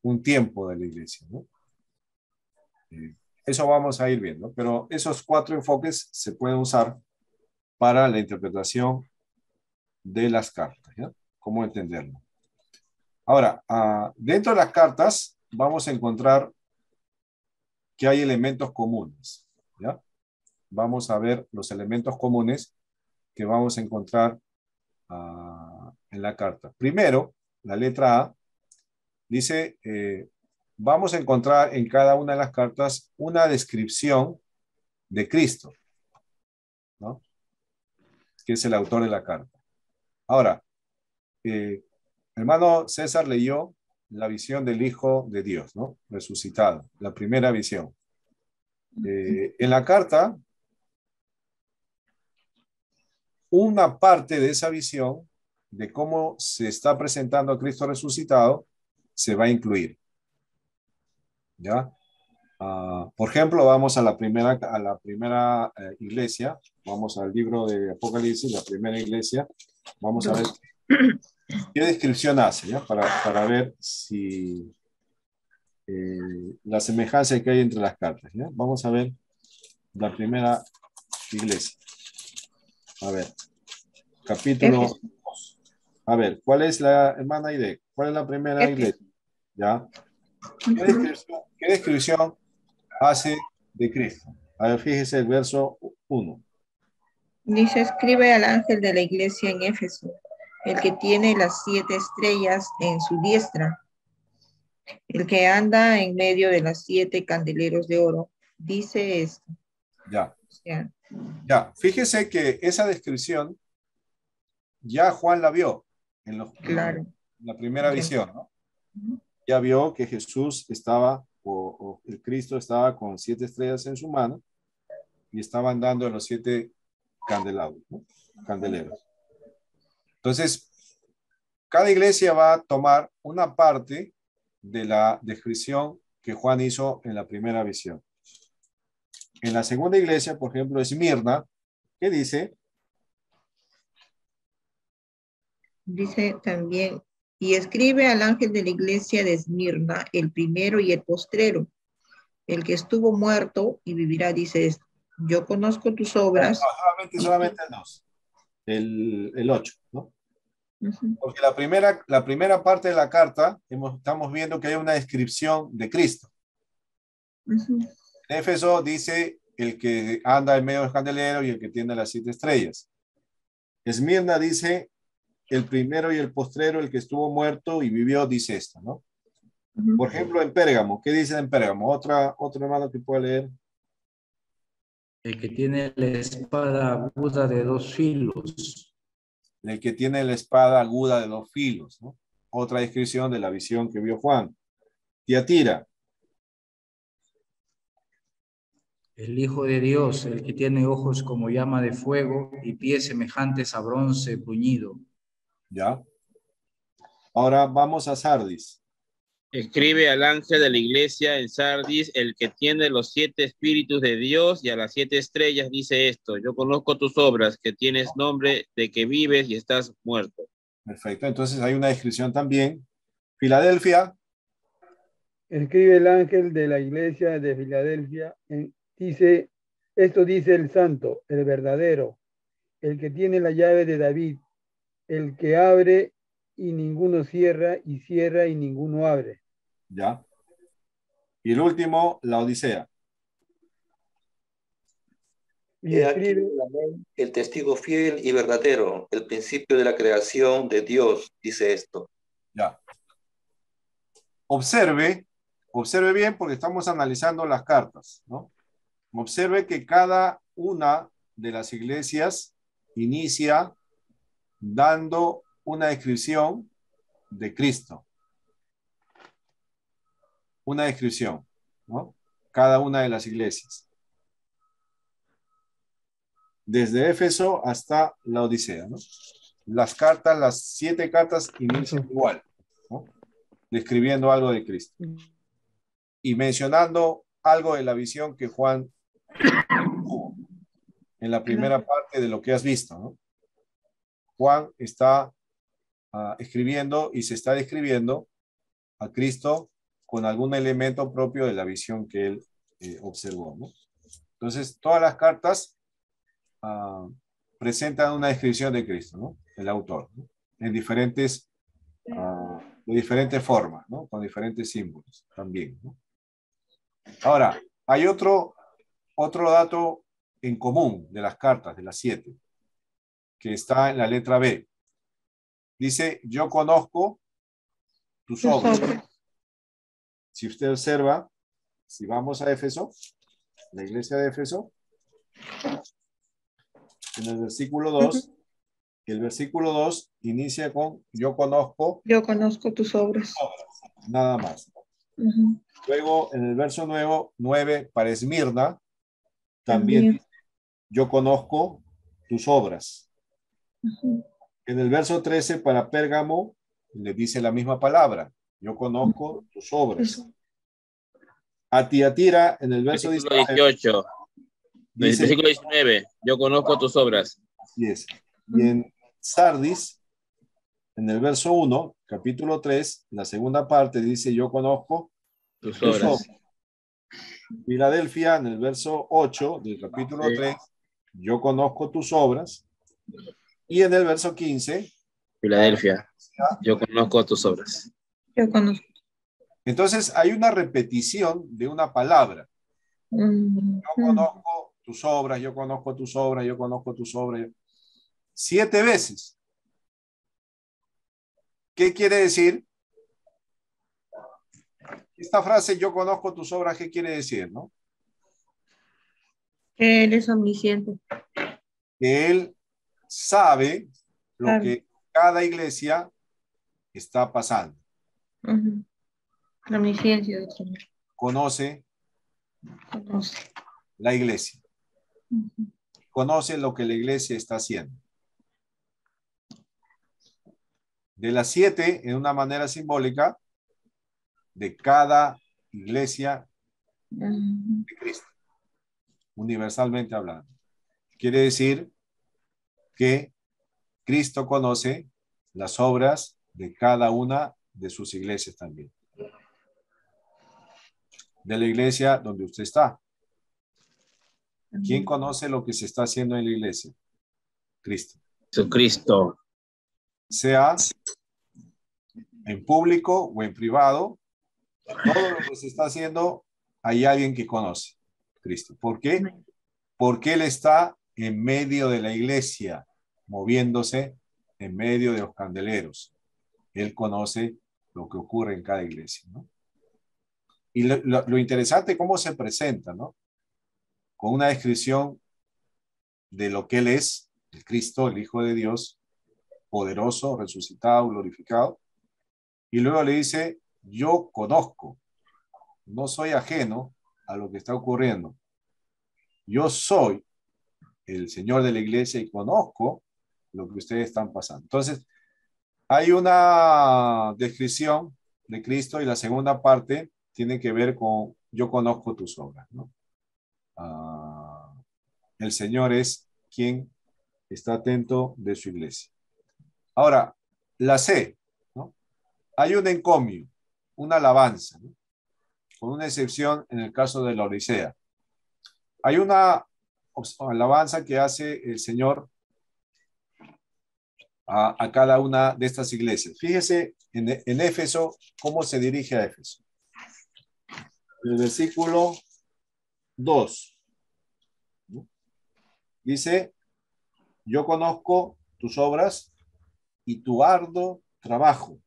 Un tiempo de la iglesia, ¿no? Eso vamos a ir viendo, pero esos 4 enfoques se pueden usar para la interpretación de las cartas, ¿ya? ¿Cómo entenderlo? Ahora, dentro de las cartas vamos a encontrar que hay elementos comunes, ¿ya? Vamos a ver los elementos comunes que vamos a encontrar en la carta. Primero, la letra A dice, vamos a encontrar en cada una de las cartas una descripción de Cristo, ¿no? Que es el autor de la carta. Ahora, hermano César leyó la visión del Hijo de Dios, ¿no? Resucitado, la primera visión. En la carta, una parte de esa visión de cómo se está presentando a Cristo resucitado se va a incluir, ¿ya? Por ejemplo, vamos a la primera iglesia, vamos al libro de Apocalipsis, la primera iglesia, vamos a ver qué descripción hace, ¿ya? Para ver si la semejanza que hay entre las cartas, ¿ya? Vamos a ver la primera iglesia. A ver, capítulo 2. A ver, ¿cuál es la hermana Aide? ¿Cuál es la primera iglesia? ¿Ya? ¿Qué descripción hace de Cristo? A ver, fíjese el verso 1. Dice, escribe al ángel de la iglesia en Éfeso, el que tiene las 7 estrellas en su diestra, el que anda en medio de las 7 candeleros de oro. Dice esto. Ya. Ya. Ya, fíjese que esa descripción ya Juan la vio en la primera visión, ¿no? Ya vio que Jesús estaba, o el Cristo estaba con 7 estrellas en su mano, y estaban dando en los 7 candelabros, ¿no? Candeleros. Entonces, cada iglesia va a tomar una parte de la descripción que Juan hizo en la primera visión. En la segunda iglesia, por ejemplo, Esmirna, ¿qué dice? Dice también, y escribe al ángel de la iglesia de Esmirna, el primero y el postrero, el que estuvo muerto y vivirá, dice esto. Yo conozco tus obras. No, solamente el 2, el 8, ¿no? Uh-huh. Porque la primera parte de la carta, estamos viendo que hay una descripción de Cristo. Uh-huh. En Éfeso dice el que anda en medio del candelero y el que tiene las 7 estrellas. Esmirna dice el primero y el postrero, el que estuvo muerto y vivió, dice esto, ¿no? Uh-huh. Por ejemplo, en Pérgamo, ¿qué dice en Pérgamo? Otro hermano que pueda leer. El que tiene la espada aguda de 2 filos. El que tiene la espada aguda de 2 filos, ¿no? Otra descripción de la visión que vio Juan. Tiatira. El Hijo de Dios, el que tiene ojos como llama de fuego y pies semejantes a bronce bruñido. ¿Ya? Ahora vamos a Sardis. Escribe al ángel de la iglesia en Sardis, el que tiene los 7 espíritus de Dios y a las 7 estrellas, dice esto: yo conozco tus obras, que tienes nombre de que vives y estás muerto. Perfecto, entonces hay una descripción también. Filadelfia. Escribe el ángel de la iglesia de Filadelfia, dice, esto dice el santo, el verdadero, el que tiene la llave de David, el que abre y ninguno cierra, y cierra y ninguno abre. Ya. Y el último, la Odisea. Y escribe el testigo fiel y verdadero, el principio de la creación de Dios, dice esto. Ya. Observe bien porque estamos analizando las cartas, ¿no? Observe que cada una de las iglesias inicia dando una descripción de Cristo. Una descripción, ¿no? Cada una de las iglesias. Desde Éfeso hasta la Odisea, ¿no? Las 7 cartas inician igual, ¿no? Describiendo algo de Cristo. Y mencionando algo de la visión que Juan tuvo en la primera parte de lo que has visto, ¿no? Juan está escribiendo y se está describiendo a Cristo con algún elemento propio de la visión que él observó, ¿no? Entonces, todas las cartas presentan una descripción de Cristo, ¿no? El autor, ¿no? En diferentes, de diferentes formas, ¿no? Con diferentes símbolos también, ¿no? Ahora, hay otro dato en común de las cartas, de las 7, que está en la letra B. Dice, yo conozco tus obras. Si usted observa, si vamos a Éfeso, la iglesia de Éfeso, en el versículo 2, el versículo 2 inicia con, yo conozco tus obras. Nada más. Luego, en el verso 9, para Esmirna, también yo conozco tus obras. En el verso 13, para Pérgamo, le dice la misma palabra. Yo conozco tus obras. A Tiatira, en el verso 18. Dice, versículo 19. Yo conozco tus obras. Así es. Y en Sardis, en el verso 1, capítulo 3, la segunda parte dice, yo conozco tus obras. Filadelfia, en el verso 8 del capítulo 3, yo conozco tus obras. Y en el verso 15, Filadelfia, yo conozco tus obras. Yo conozco. Entonces hay una repetición de una palabra. Yo conozco tus obras, yo conozco tus obras, yo conozco tus obras. 7 veces. ¿Qué quiere decir? Esta frase, yo conozco tus obras, ¿qué quiere decir, no? Que Él es omnisciente. Que Él sabe lo que cada iglesia está pasando. La omnisciencia del Señor. Conoce la iglesia. Conoce lo que la iglesia está haciendo. De las 7, en una manera simbólica, de cada iglesia de Cristo, universalmente hablando. Quiere decir que Cristo conoce las obras de cada una de sus iglesias también. De la iglesia donde usted está. ¿Quién conoce lo que se está haciendo en la iglesia? Cristo. Jesucristo. Sea en público o en privado, todo lo que se está haciendo, hay alguien que conoce Cristo. ¿Por qué? Porque Él está en medio de la iglesia, moviéndose en medio de los candeleros. Él conoce lo que ocurre en cada iglesia, ¿no? Y lo interesante es cómo se presenta, ¿no? Con una descripción de lo que Él es, el Cristo, el Hijo de Dios, poderoso, resucitado, glorificado. Y luego le dice, yo conozco, no soy ajeno a lo que está ocurriendo. Yo soy el Señor de la iglesia y conozco lo que ustedes están pasando. Entonces, hay una descripción de Cristo y la segunda parte tiene que ver con yo conozco tus obras, ¿no? El Señor es quien está atento de su iglesia. Ahora, la C, ¿no? Hay un encomio, una alabanza, ¿no? Con una excepción en el caso de la Odisea. Hay una alabanza que hace el Señor a cada una de estas iglesias. Fíjese en Éfeso, cómo se dirige a Éfeso. El versículo 2. Dice, yo conozco tus obras y tu arduo trabajo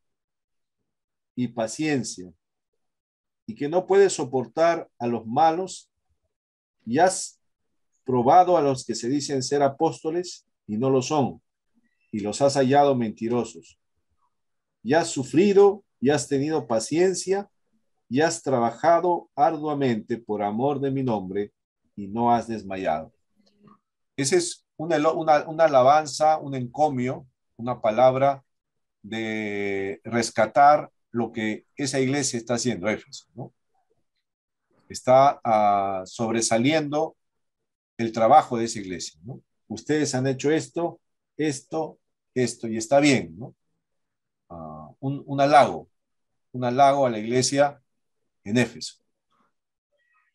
y paciencia, y que no puedes soportar a los malos, y has probado a los que se dicen ser apóstoles y no lo son, y los has hallado mentirosos. Y has sufrido y has tenido paciencia y has trabajado arduamente por amor de mi nombre y no has desmayado. Esa es una alabanza, un encomio, una palabra de rescatar lo que esa iglesia está haciendo, Éfeso, ¿no? Está sobresaliendo el trabajo de esa iglesia, ¿no? Ustedes han hecho esto, y está bien, ¿no? Un halago a la iglesia en Éfeso.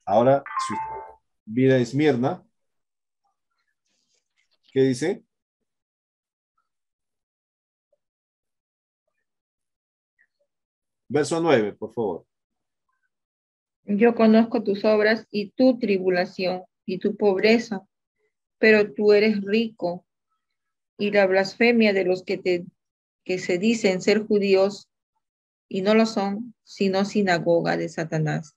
Ahora, su vida Esmirna, ¿qué dice? Verso 9, por favor. Yo conozco tus obras y tu tribulación y tu pobreza, pero tú eres rico, y la blasfemia de los que se dicen ser judíos y no lo son, sino sinagoga de Satanás.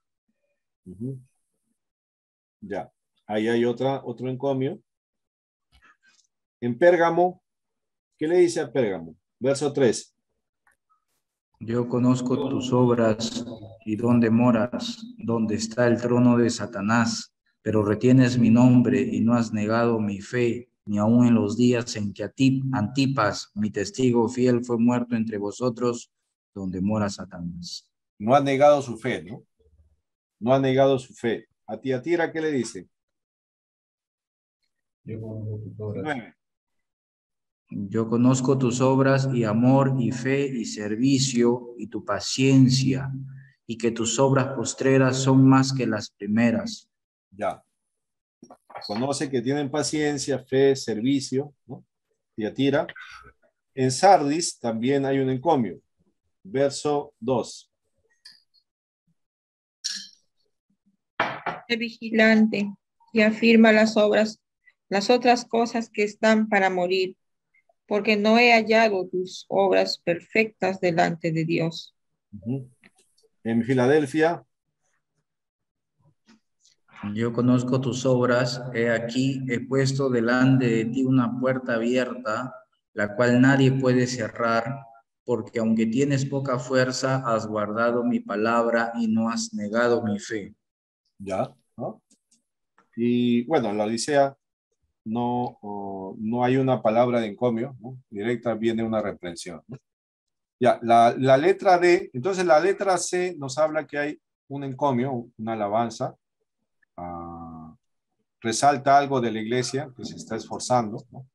Ya, ahí hay otro encomio. En Pérgamo, ¿qué le dice a Pérgamo? Verso 3. Yo conozco tus obras y dónde moras, donde está el trono de Satanás, pero retienes mi nombre y no has negado mi fe, ni aun en los días en que Antipas, mi testigo fiel, fue muerto entre vosotros, donde mora Satanás. No ha negado su fe, ¿no? No ha negado su fe. A Tiatira, ¿qué le dice? Yo conozco tus obras. 9. Yo conozco tus obras y amor y fe y servicio y tu paciencia, y que tus obras postreras son más que las primeras. Ya. Conoce que tienen paciencia, fe, servicio, ¿no? Tiatira. En Sardis también hay un encomio. Verso 2. Sé vigilante y afirma las otras cosas que están para morir, porque no he hallado tus obras perfectas delante de Dios. En Filadelfia. Yo conozco tus obras, he aquí, he puesto delante de ti una puerta abierta, la cual nadie puede cerrar, porque aunque tienes poca fuerza, has guardado mi palabra y no has negado mi fe. Ya, ¿no? Y bueno, la Odisea no hay una palabra de encomio, ¿no? Directa viene una reprensión, ¿no? Ya, la letra D, entonces la letra C nos habla que hay un encomio, una alabanza, resalta algo de la iglesia que se está esforzando, ¿no?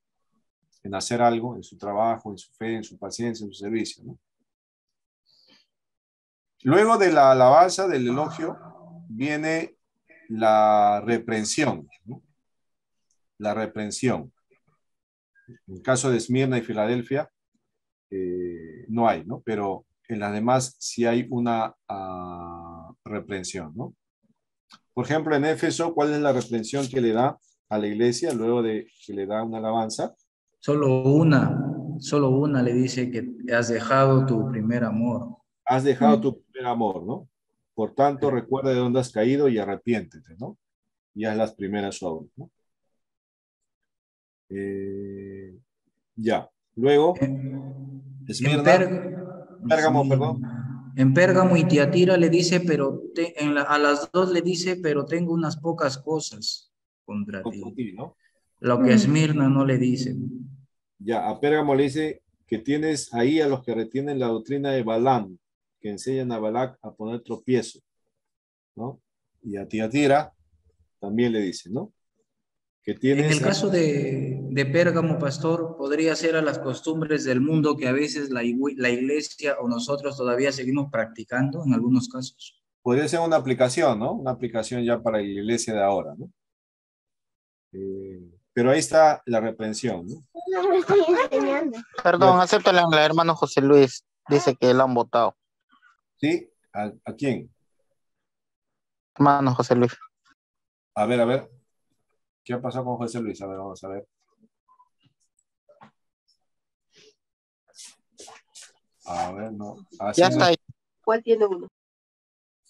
En hacer algo, en su trabajo, en su fe, en su paciencia, en su servicio, ¿no? Luego de la alabanza, del elogio, viene la reprensión, ¿no? La reprensión. En el caso de Esmirna y Filadelfia, no hay, ¿no? Pero en las demás sí hay una reprensión, ¿no? Por ejemplo, en Éfeso, ¿cuál es la reprensión que le da a la iglesia luego de que le da una alabanza? Solo una le dice que has dejado tu primer amor. Has dejado tu primer amor, ¿no? Por tanto, recuerda de dónde has caído y arrepiéntete, ¿no? Y haz las primeras obras, ¿no? Ya. Luego, Pérgamo, perdón. En Pérgamo y Tiatira le dice, pero a las dos le dice, pero tengo unas pocas cosas contra ti, ¿no? Lo que Esmirna no le dice. Ya, a Pérgamo le dice que tienes ahí a los que retienen la doctrina de Balaam, que enseñan a Balac a poner tropiezo, ¿no? Y a Tiatira también le dice, ¿no? Que tienes... En el caso de Pérgamo, pastor, podría ser a las costumbres del mundo que a veces la iglesia o nosotros todavía seguimos practicando en algunos casos. Podría ser una aplicación, ¿no? Una aplicación ya para la iglesia de ahora, ¿no? Pero ahí está la reprensión, ¿no? Perdón, acéptala, el hermano José Luis. Dice que lo han votado. ¿Sí? ¿A quién? Hermano José Luis. A ver. ¿Qué ha pasado con José Luis? A ver, vamos a ver. A ver, no. Así ya está ahí. ¿Cuál tiene uno?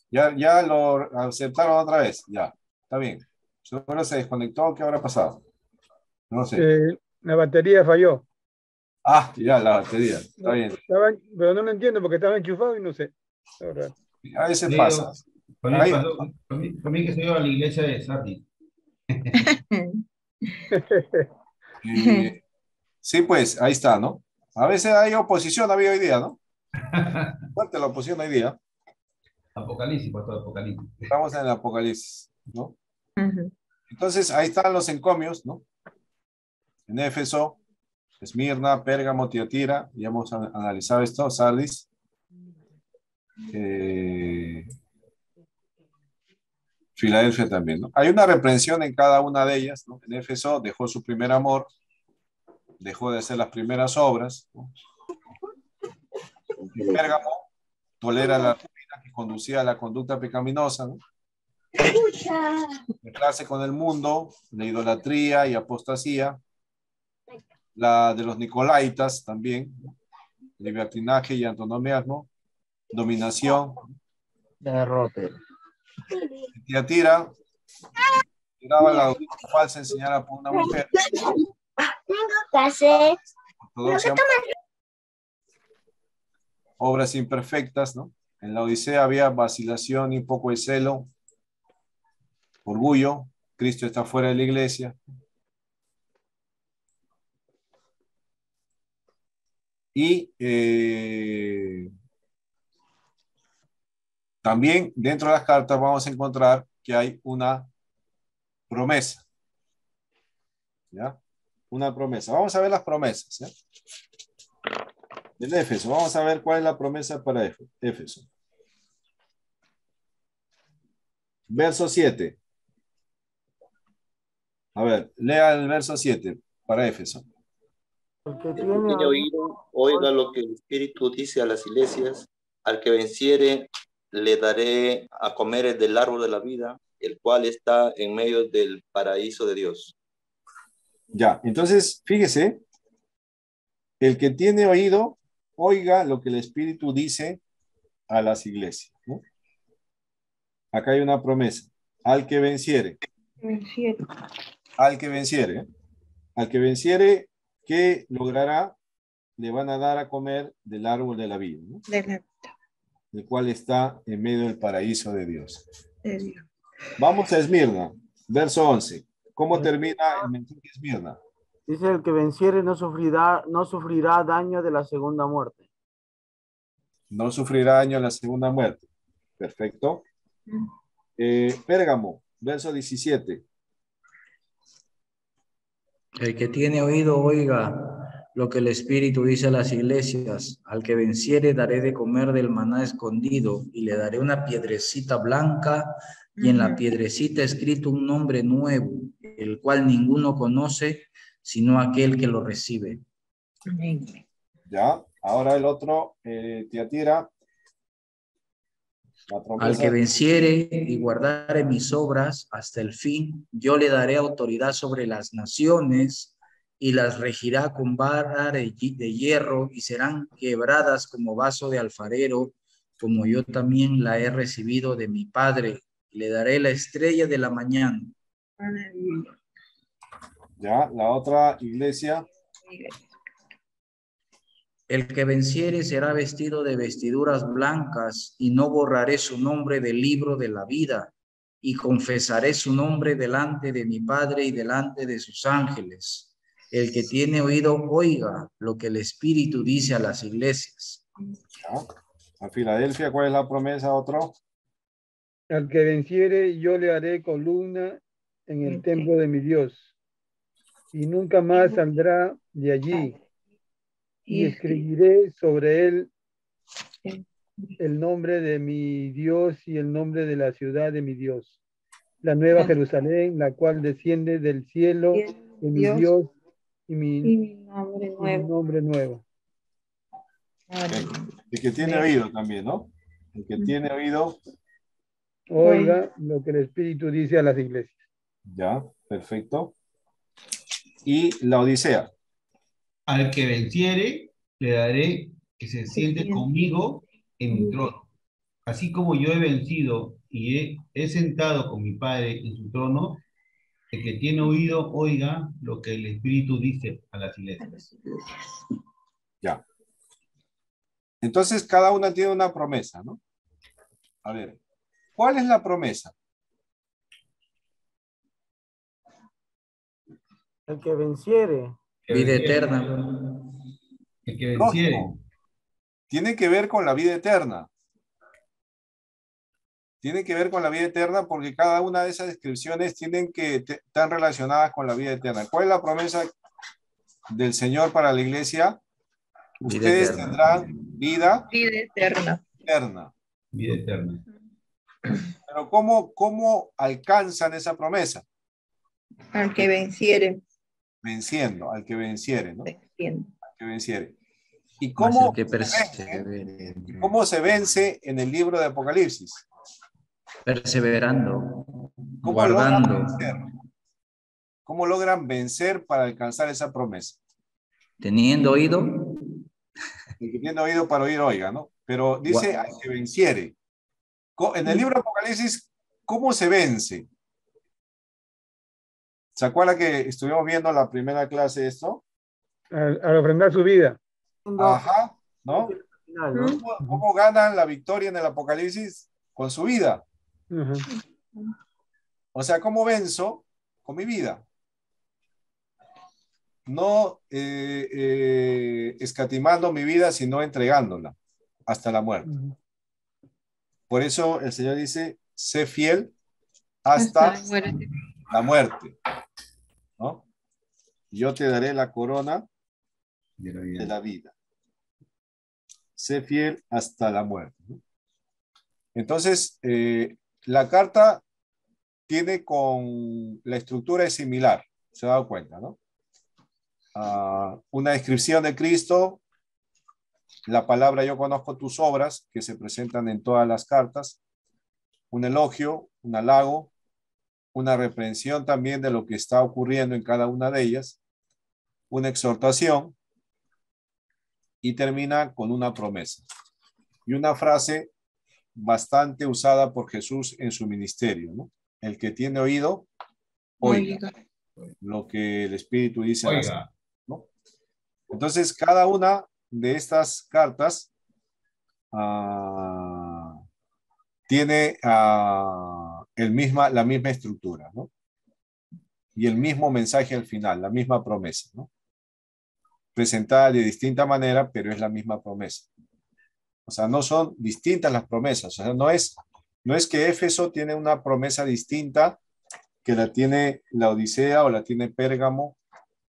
Ya lo aceptaron otra vez. Ya, está bien. Seguro se desconectó. ¿Qué habrá pasado? No sé. La batería falló. Ah, ya, la batería. Está bien. Pero no lo entiendo porque estaba enchufado y no sé. A veces pasa. Para mí que se iba a la iglesia de Sardis. Sí, pues, ahí está, ¿no? A veces hay oposición, había hoy día, ¿no? Fuerte la oposición hoy día. Apocalipsis, pastor, Apocalipsis. Estamos en el Apocalipsis, ¿no? Entonces, ahí están los encomios, ¿no? En Éfeso, Esmirna, Pérgamo, Tiatira, ya hemos analizado esto, Sardis. Filadelfia también, ¿no? Hay una reprensión en cada una de ellas, ¿no? En Éfeso dejó su primer amor, dejó de hacer las primeras obras, ¿no? En Pérgamo tolera la ruina que conducía a la conducta pecaminosa, ¿no? Mezclarse con el mundo, la idolatría y apostasía, la de los nicolaitas también, ¿no? Libertinaje y antinomianismo, dominación, derrote. Tiatira tiraba la doctrina falsa enseñada por una mujer. Obras imperfectas, ¿no? En la Odisea había vacilación y poco de celo, orgullo. Cristo está fuera de la iglesia. Y también dentro de las cartas vamos a encontrar que hay una promesa. ¿Ya? Una promesa. Vamos a ver las promesas. ¿Ya? Del Éfeso. Vamos a ver cuál es la promesa para Éfeso. Verso 7. A ver, lea el verso 7 para Éfeso. El que tiene oído, oiga lo que el Espíritu dice a las iglesias. Al que venciere, le daré a comer del árbol de la vida, el cual está en medio del paraíso de Dios. Ya, entonces, fíjese, el que tiene oído, oiga lo que el Espíritu dice a las iglesias, ¿no? Acá hay una promesa. Al que venciere. Al que venciere. Al que venciere, ¿qué logrará? Le van a dar a comer del árbol de la vida, ¿no? El cual está en medio del paraíso de Dios. Vamos a Esmirna, verso 11. ¿Cómo termina el mensaje de Esmirna? Dice, el que venciere no sufrirá daño de la segunda muerte. No sufrirá daño en la segunda muerte. Perfecto. Pérgamo, verso 17. El que tiene oído, oiga lo que el Espíritu dice a las iglesias. Al que venciere daré de comer del maná escondido y le daré una piedrecita blanca y en la piedrecita escrito un nombre nuevo, el cual ninguno conoce sino aquel que lo recibe. Ya, ahora el otro, Tiatira. Al que venciere y guardare mis obras hasta el fin, yo le daré autoridad sobre las naciones y las regirá con vara de hierro y serán quebradas como vaso de alfarero, como yo también la he recibido de mi Padre. Le daré la estrella de la mañana. Ya, la otra iglesia. El que venciere será vestido de vestiduras blancas y no borraré su nombre del libro de la vida y confesaré su nombre delante de mi Padre y delante de sus ángeles. El que tiene oído, oiga lo que el Espíritu dice a las iglesias. Ya. A Filadelfia, ¿cuál es la promesa? Otro. Al que venciere, yo le haré columna en el templo de mi Dios, y nunca más saldrá de allí. Y escribiré sobre él el nombre de mi Dios y el nombre de la ciudad de mi Dios, la nueva Jerusalén, la cual desciende del cielo de mi Dios y mi nombre nuevo. El que tiene oído también, ¿no? El que tiene oído. Oiga lo que el Espíritu dice a las iglesias. Ya, perfecto. Y la Odisea. Al que venciere, le daré que se siente conmigo en mi trono. Así como yo he vencido y he sentado con mi Padre en su trono, el que tiene oído, oiga lo que el Espíritu dice a las iglesias. Ya. Entonces, cada una tiene una promesa, ¿no? A ver, ¿cuál es la promesa? El que venciere. Vida eterna. El que venciere. Lógico. Tiene que ver con la vida eterna. Tiene que ver con la vida eterna porque cada una de esas descripciones están relacionadas con la vida eterna. ¿Cuál es la promesa del Señor para la iglesia? Ustedes tendrán vida eterna. Vida eterna. Pero ¿cómo alcanzan esa promesa? Al que venciere. Venciendo, al que venciere, ¿no? Venciendo. Al que venciere. ¿Y cómo se vence en el libro de Apocalipsis? Perseverando, guardando. ¿Cómo logran vencer para alcanzar esa promesa? Teniendo oído. El que tiene oído para oír, oiga, ¿no? Pero dice al que venciere. En el libro de Apocalipsis, ¿cómo se vence? ¿Se acuerda que estuvimos viendo la primera clase de esto? Al ofrendar su vida. Ajá, ¿no? ¿Cómo ganan la victoria en el Apocalipsis? Con su vida. O sea, ¿cómo venzo? Con mi vida. No escatimando mi vida, sino entregándola hasta la muerte. Por eso el Señor dice, sé fiel hasta la muerte. ¿No? Yo te daré la corona de la vida. Sé fiel hasta la muerte, ¿no? Entonces, la carta tiene con la estructura es similar, se ha dado cuenta, ¿no? Una descripción de Cristo, la palabra yo conozco tus obras, que se presentan en todas las cartas, un elogio, un halago, una reprensión también de lo que está ocurriendo en cada una de ellas, una exhortación y termina con una promesa. Y una frase bastante usada por Jesús en su ministerio, ¿no? El que tiene oído, oiga lo que el Espíritu dice. Oiga. ¿No? Entonces, cada una de estas cartas tiene la misma estructura, ¿no? y el mismo mensaje al final, la misma promesa, ¿no? Presentada de distinta manera, pero es la misma promesa. O sea, no son distintas las promesas. O sea, no es que Éfeso tiene una promesa distinta que la tiene la Odisea o la tiene Pérgamo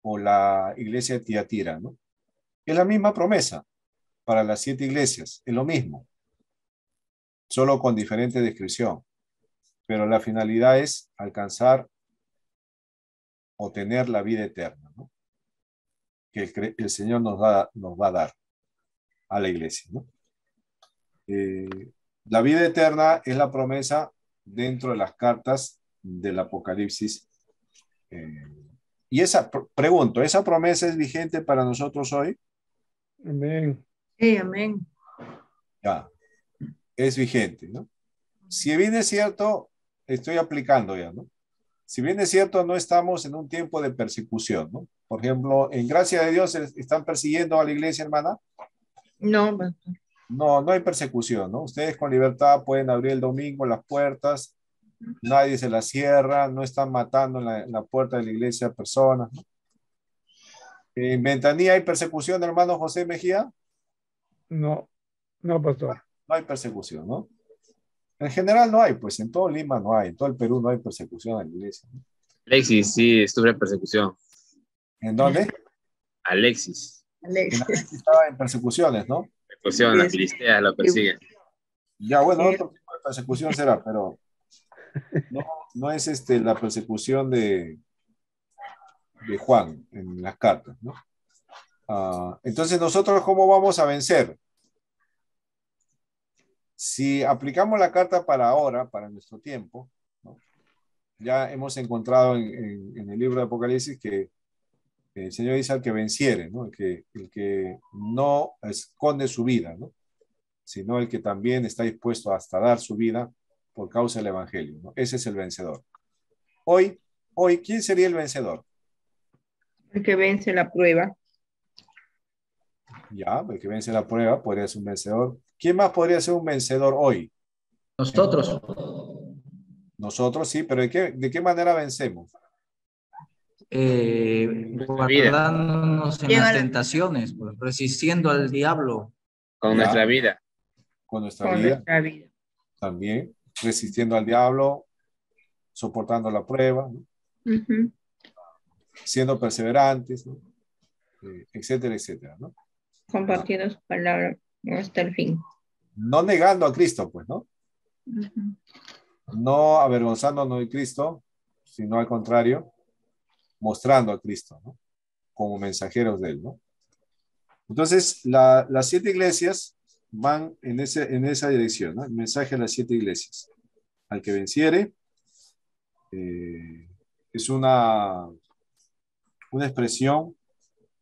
o la iglesia de Tiatira, ¿no? Es la misma promesa para las 7 iglesias, es lo mismo, solo con diferente descripción. Pero la finalidad es alcanzar o tener la vida eterna, ¿no? Que el Señor nos va a dar a la iglesia, ¿no? La vida eterna es la promesa dentro de las cartas del Apocalipsis. Y pregunto, ¿esa promesa es vigente para nosotros hoy? Amén. Sí, amén. Ya, es vigente, ¿no? Si bien es cierto, estoy aplicando ya, ¿no? Si bien es cierto, no estamos en un tiempo de persecución, ¿no? Por ejemplo, en gracia de Dios, ¿están persiguiendo a la iglesia, hermana? No, No hay persecución, ¿no? Ustedes con libertad pueden abrir el domingo las puertas, nadie se las cierra, no están matando en la puerta de la iglesia a personas, ¿no? ¿En Ventanilla hay persecución, hermano José Mejía? No, pastor. No hay persecución, ¿no? En general no hay, pues en todo Lima no hay, en todo el Perú no hay persecución a la iglesia, ¿no? Alexis, sí, sufre persecución. ¿En dónde? Alexis. Alexis estaba en persecuciones, ¿no? Persecución, las filisteas lo persiguen. Ya, bueno, otro tipo de persecución será, pero no es la persecución de Juan en las cartas, ¿no? Entonces, ¿nosotros cómo vamos a vencer? Si aplicamos la carta para ahora, para nuestro tiempo, ¿no? Ya hemos encontrado en el libro de Apocalipsis que el Señor dice al que venciere, ¿no? El que no esconde su vida, ¿no? Sino el que también está dispuesto hasta dar su vida por causa del Evangelio, ¿no? Ese es el vencedor. Hoy, ¿quién sería el vencedor? El que vence la prueba. Ya, el que vence la prueba podría ser un vencedor. ¿Quién más podría ser un vencedor hoy? Nosotros. Nosotros, sí, pero ¿de qué manera vencemos? Guardándonos en las tentaciones, pues, resistiendo al diablo. Con nuestra vida. Con nuestra vida. También, resistiendo al diablo, soportando la prueba, ¿no? Siendo perseverantes, ¿no? Etcétera, etcétera, ¿no? Compartiendo su palabra hasta el fin. No negando a Cristo, pues, ¿no? No avergonzándonos de Cristo, sino al contrario, mostrando a Cristo, ¿no? Como mensajeros de él, ¿no? Entonces, las 7 iglesias van en esa dirección, ¿no? El mensaje a las 7 iglesias. Al que venciere, es una expresión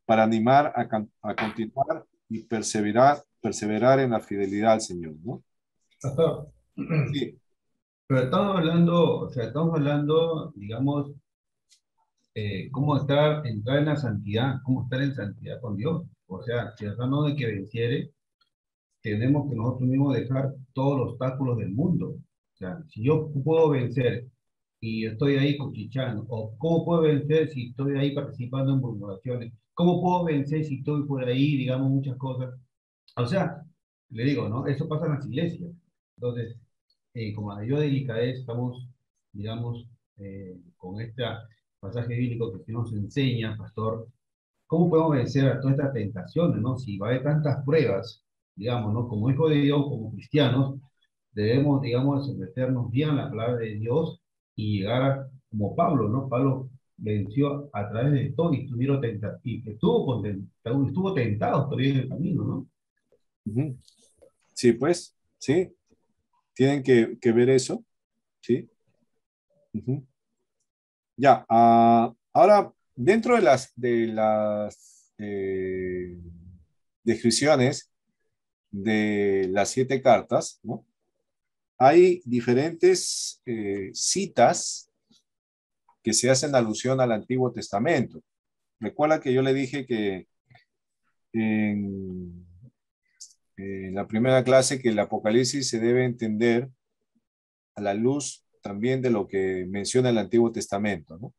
para animar a continuar y perseverar en la fidelidad al Señor, ¿no? Pastor, Sí. pero estamos hablando, digamos, cómo entrar en la santidad, cómo estar en santidad con Dios. O sea, si hablamos de que venciere, tenemos que nosotros mismos dejar todos los obstáculos del mundo. O sea, si yo puedo vencer y estoy ahí cuchicheando, o cómo puedo vencer si estoy ahí participando en murmuraciones, cómo puedo vencer si estoy por ahí, digamos, muchas cosas. O sea, le digo, ¿no? Eso pasa en las iglesias. Entonces, como a Dios delicadez, estamos, digamos, con este pasaje bíblico que nos enseña, pastor, cómo podemos vencer a todas estas tentaciones, ¿no? Si va a haber tantas pruebas, digamos, ¿no? Como hijos de Dios, como cristianos, debemos, digamos, someternos bien a la palabra de Dios y llegar como Pablo, ¿no? Pablo venció a través de todo y estuvo tentado todavía en el camino, ¿no? Sí, pues, sí. Tienen que ver eso, ¿sí? Ya, ahora, dentro de las descripciones de las 7 cartas, ¿no? Hay diferentes citas que se hacen alusión al Antiguo Testamento. Recuerda que yo le dije que en la primera clase que el Apocalipsis se debe entender a la luz también de lo que menciona el Antiguo Testamento, ¿no?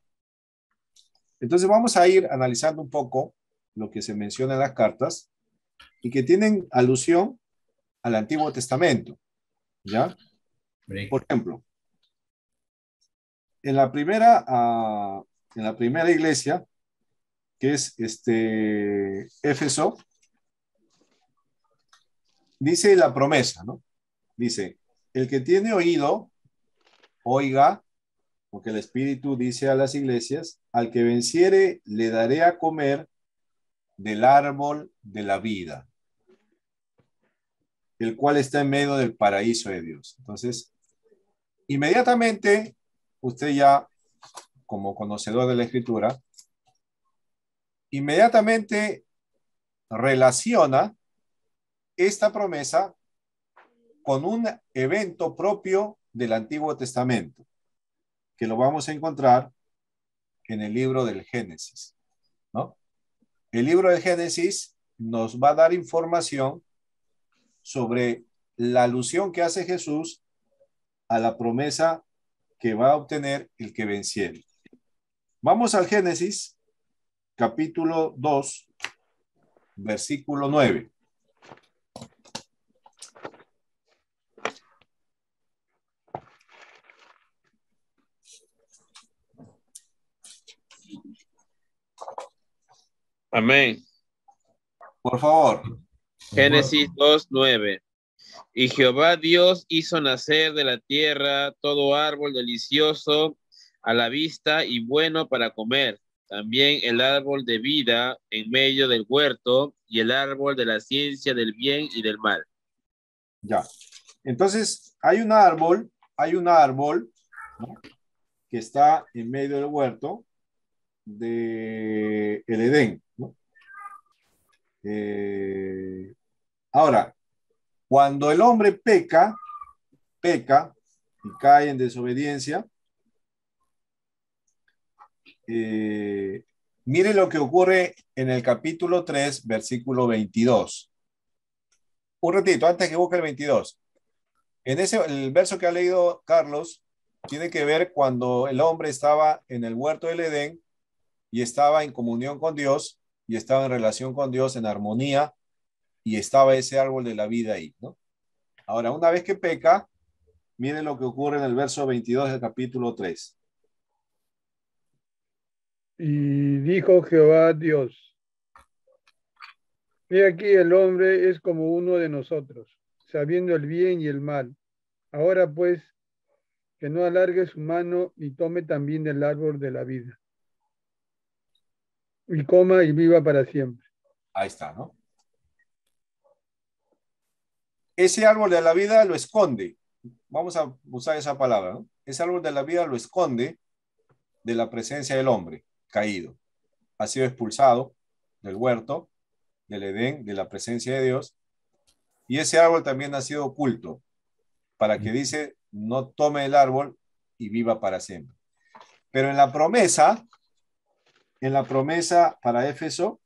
Entonces vamos a ir analizando un poco lo que se menciona en las cartas y que tienen alusión al Antiguo Testamento, ¿ya? Por ejemplo, en la primera iglesia, que es Éfeso, dice la promesa, ¿no? Dice, el que tiene oído, oiga, porque el Espíritu dice a las iglesias, al que venciere le daré a comer del árbol de la vida, el cual está en medio del paraíso de Dios. Entonces, inmediatamente, usted ya, como conocedor de la Escritura, inmediatamente relaciona esta promesa con un evento propio del Antiguo Testamento, que lo vamos a encontrar en el libro del Génesis, ¿no? El libro del Génesis nos va a dar información sobre la alusión que hace Jesús a la promesa que va a obtener el que venciere. Vamos al Génesis, capítulo 2, versículo 9. Amén. Por favor. Génesis 2:9. Y Jehová Dios hizo nacer de la tierra todo árbol delicioso a la vista y bueno para comer. También el árbol de vida en medio del huerto y el árbol de la ciencia del bien y del mal. Ya. Entonces, hay un árbol, ¿no?, que está en medio del huerto de el Edén, ¿no? Ahora, cuando el hombre peca y cae en desobediencia, mire lo que ocurre en el capítulo 3, versículo 22. Un ratito, antes que busque el 22. El verso que ha leído Carlos tiene que ver cuando el hombre estaba en el huerto del Edén y estaba en comunión con Dios y estaba en relación con Dios, en armonía, y estaba ese árbol de la vida ahí, ¿no? Ahora, una vez que peca, miren lo que ocurre en el verso 22 del capítulo 3. Y dijo Jehová Dios, he aquí el hombre es como uno de nosotros, sabiendo el bien y el mal. Ahora pues, que no alargue su mano y tome también del árbol de la vida, y coma y viva para siempre. Ahí está, ¿no? Ese árbol de la vida lo esconde. Vamos a usar esa palabra, ¿no? Ese árbol de la vida lo esconde de la presencia del hombre caído. Ha sido expulsado del huerto, del Edén, de la presencia de Dios. Y ese árbol también ha sido oculto para que dice, no tome el árbol y viva para siempre. Pero en la promesa para Éfeso,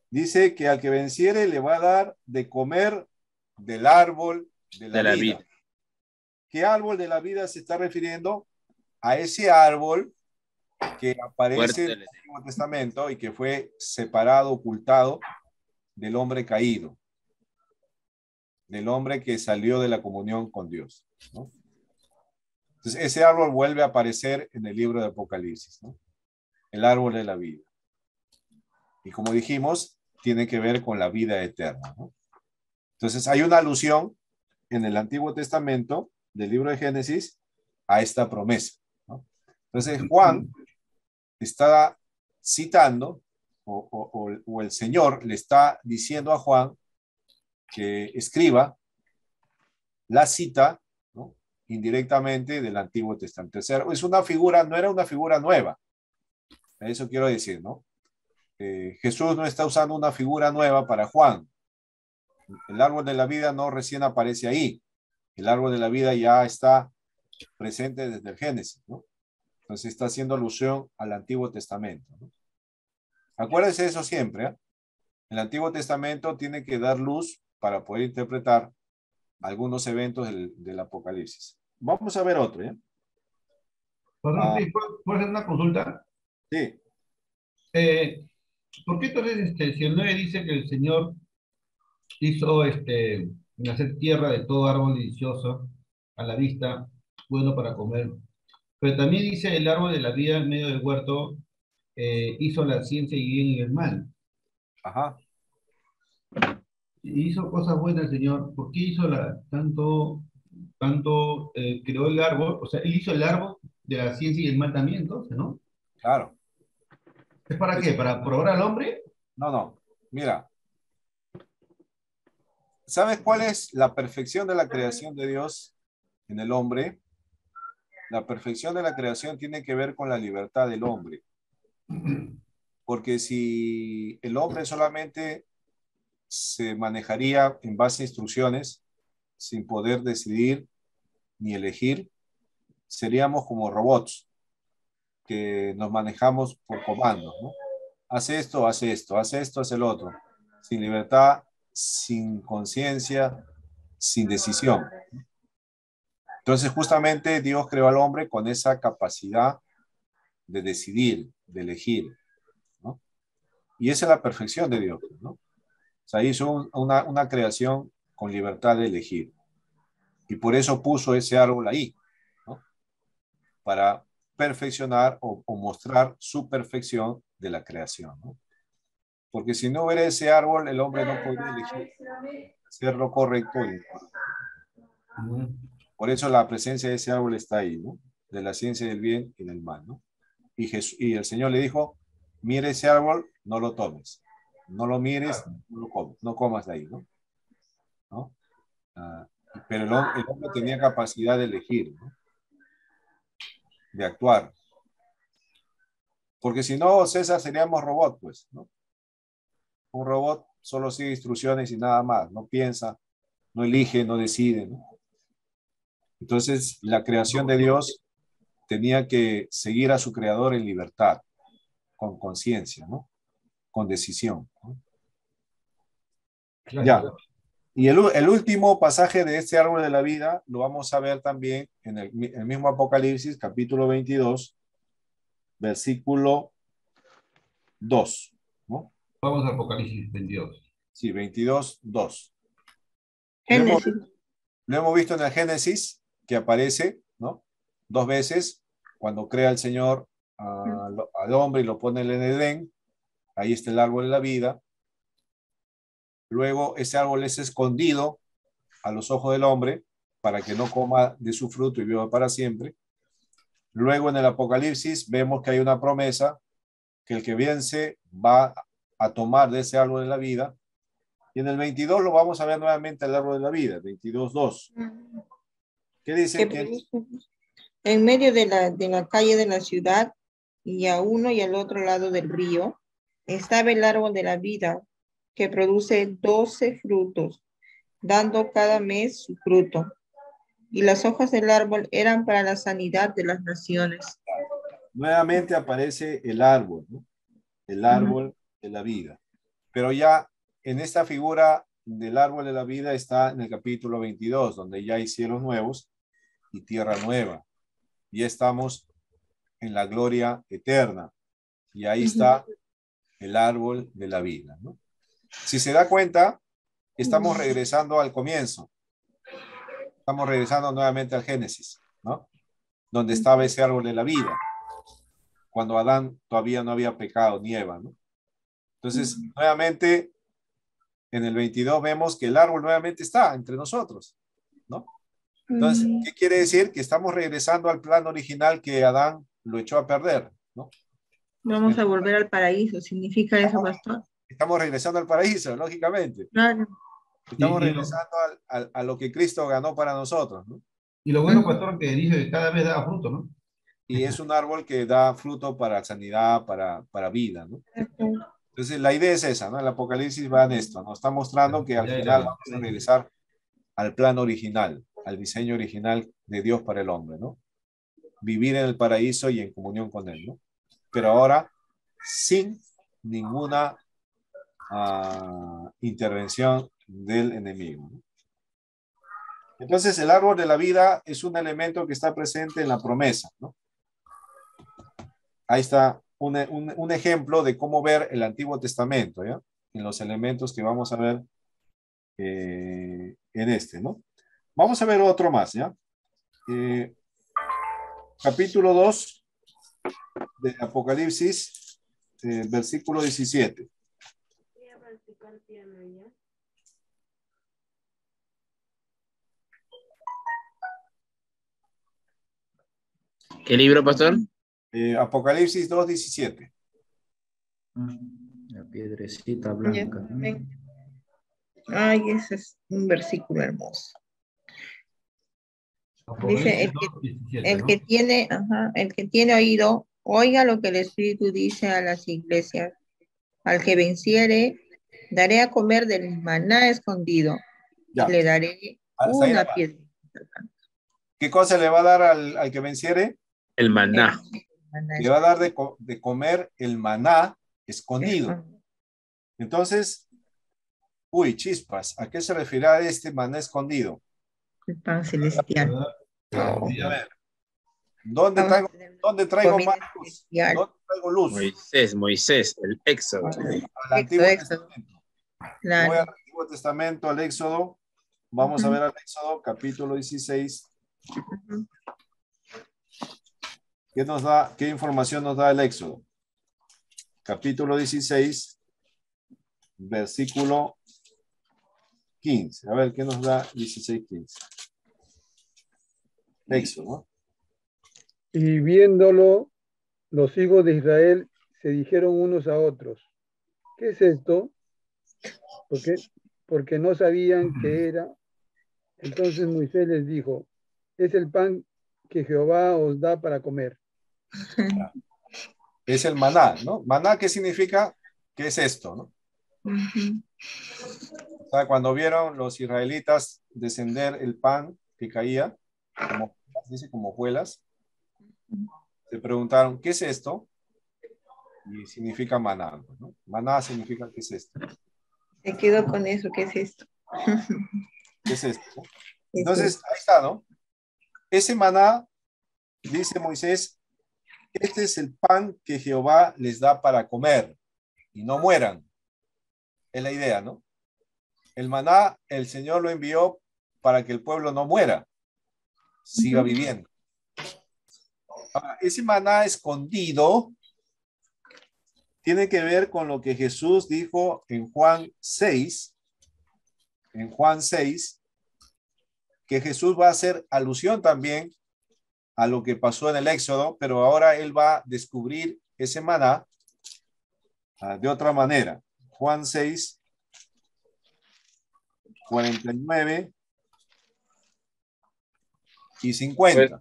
dice que al que venciere le va a dar de comer del árbol de la vida. ¿Qué árbol de la vida se está refiriendo? A ese árbol que aparece en el Antiguo Testamento y que fue separado, ocultado del hombre caído, del hombre que salió de la comunión con Dios, ¿no? Entonces, ese árbol vuelve a aparecer en el libro de Apocalipsis, ¿no? El árbol de la vida. Y como dijimos, tiene que ver con la vida eterna, ¿no? Entonces, hay una alusión en el Antiguo Testamento del libro de Génesis a esta promesa, ¿no? Entonces, Juan está citando, o el Señor le está diciendo a Juan que escriba la cita, ¿no?, indirectamente del Antiguo Testamento. Es una figura, no era una figura nueva. Eso quiero decir, ¿no? Jesús no está usando una figura nueva para Juan. El árbol de la vida no recién aparece ahí. El árbol de la vida ya está presente desde el Génesis, ¿no? Entonces está haciendo alusión al Antiguo Testamento, ¿no? Acuérdense de eso siempre, ¿eh? El Antiguo Testamento tiene que dar luz para poder interpretar algunos eventos del Apocalipsis. Vamos a ver otro, ¿eh? ¿Puedo hacer una consulta? Sí. ¿Por qué entonces si el 9 dice que el Señor hizo nacer tierra de todo árbol delicioso a la vista, bueno para comer? Pero también dice el árbol de la vida en medio del huerto, hizo la ciencia y bien y el mal. Ajá. Y hizo cosas buenas el Señor. ¿Por qué hizo creó el árbol? O sea, él hizo el árbol de la ciencia y el mal también, entonces, ¿no? Claro. ¿Es para qué? ¿Para probar al hombre? No, no. Mira. ¿Sabes cuál es la perfección de la creación de Dios en el hombre? La perfección de la creación tiene que ver con la libertad del hombre. Porque si el hombre solamente se manejaría en base a instrucciones, sin poder decidir ni elegir, seríamos como robots que nos manejamos por comandos, ¿no? Hace esto, hace esto, hace esto, hace el otro. Sin libertad, sin conciencia, sin decisión. Entonces, justamente Dios creó al hombre con esa capacidad de decidir, de elegir, ¿no? Y esa es la perfección de Dios, ¿no? O sea, hizo una creación con libertad de elegir. Y por eso puso ese árbol ahí, ¿no? Para perfeccionar o mostrar su perfección de la creación, ¿no? Porque si no hubiera ese árbol, el hombre no podría elegir hacer lo correcto o incorrecto. Por eso la presencia de ese árbol está ahí, ¿no? De la ciencia del bien y del mal, ¿no? Y el Señor le dijo, mire ese árbol, no lo tomes. No lo mires, no lo comas, no comas de ahí, ¿no? ¿No? Pero el hombre tenía capacidad de elegir, ¿no? De actuar. Porque si no, César, seríamos robot, pues, ¿no? Un robot solo sigue instrucciones y nada más, no piensa, no elige, no decide, ¿no? Entonces, la creación de Dios tenía que seguir a su creador en libertad, con conciencia, ¿no? Con decisión, ¿no? Claro. Ya. Y el último pasaje de este árbol de la vida lo vamos a ver también en el mismo Apocalipsis, capítulo 22, versículo 2, ¿no? Vamos a Apocalipsis 22. Sí, 22, 2. Génesis. Lo hemos visto en el Génesis, que aparece, ¿no? 2 veces, cuando crea el Señor al hombre y lo pone en el Edén. Ahí está el árbol de la vida. Luego ese árbol es escondido a los ojos del hombre para que no coma de su fruto y viva para siempre. Luego en el Apocalipsis vemos que hay una promesa que el que vence va a tomar de ese árbol de la vida. Y en el 22 lo vamos a ver nuevamente el árbol de la vida, 22:2. ¿Qué dice? En medio de la calle de la ciudad y a uno y al otro lado del río estaba el árbol de la vida que produce 12 frutos, dando cada mes su fruto. Y las hojas del árbol eran para la sanidad de las naciones. Nuevamente aparece el árbol, ¿no? El árbol de la vida. Pero ya en esta figura del árbol de la vida está en el capítulo 22, donde ya hay cielos nuevos y tierra nueva. Y estamos en la gloria eterna. Y ahí está el árbol de la vida, ¿no? Si se da cuenta, estamos regresando al comienzo. Estamos regresando nuevamente al Génesis, ¿no? Donde estaba ese árbol de la vida. Cuando Adán todavía no había pecado, ni Eva, ¿no? Entonces, nuevamente, en el 22 vemos que el árbol nuevamente está entre nosotros, ¿no? Entonces, ¿qué quiere decir? Que estamos regresando al plan original que Adán lo echó a perder, ¿no? Vamos a volver al paraíso, ¿significa eso, pastor? Estamos regresando al paraíso, lógicamente. Claro. Estamos regresando a lo que Cristo ganó para nosotros, ¿no? Y lo bueno, pastor, que dice que cada vez da fruto, ¿no? Y es un árbol que da fruto para sanidad, para vida, ¿no? Entonces, la idea es esa, ¿no? El Apocalipsis va en esto, nos está mostrando que al final vamos a regresar al plan original, al diseño original de Dios para el hombre, ¿no? Vivir en el paraíso y en comunión con Él, ¿no? Pero ahora sin ninguna intervención del enemigo, ¿no? Entonces, el árbol de la vida es un elemento que está presente en la promesa, ¿no? Ahí está un ejemplo de cómo ver el Antiguo Testamento, ¿ya? En los elementos que vamos a ver en este, ¿no? Vamos a ver otro más, ¿ya? Capítulo 2 de Apocalipsis, versículo 17. ¿Qué libro, pastor? Apocalipsis 2:17. La piedrecita blanca, ¿no? Ay, ese es un versículo hermoso. Dice, el que tiene oído, oiga lo que el Espíritu dice a las iglesias. Al que venciere, daré a comer del maná escondido. Ya. Y le daré una piedra. ¿Qué cosa le va a dar al que venciere? El maná. Le va a dar de comer el maná escondido. Entonces, uy, chispas, ¿a qué se referirá este maná escondido? El pan celestial. A ver, ¿dónde traigo más luz? ¿Dónde traigo luz? Moisés, el Éxodo. Al Antiguo Testamento. Claro. Voy al Antiguo Testamento, al Éxodo. Vamos a ver al Éxodo, capítulo 16. ¿Qué información nos da el Éxodo? Capítulo 16, versículo 15. A ver, ¿qué nos da 16:15? Éxodo, ¿no? Y viéndolo, los hijos de Israel se dijeron unos a otros, ¿qué es esto? Porque no sabían qué era. Entonces Moisés les dijo, es el pan que Jehová os da para comer. Es el maná, ¿no? Maná, ¿qué significa? ¿Qué es esto, no? O sea, cuando vieron los israelitas descender el pan que caía, como hojuelas, se preguntaron, ¿qué es esto? Y significa maná, ¿no? Maná significa, ¿qué es esto? Se quedó con eso, ¿qué es esto? ¿Qué es esto? Entonces, ahí está, ¿no? Ese maná, dice Moisés, este es el pan que Jehová les da para comer y no mueran. Es la idea, ¿no? El maná, el Señor lo envió para que el pueblo no muera, siga viviendo. Ahora, ese maná escondido tiene que ver con lo que Jesús dijo en Juan 6, que Jesús va a hacer alusión también a lo que pasó en el Éxodo, pero ahora él va a descubrir ese maná de otra manera. Juan 6, 49 y 50.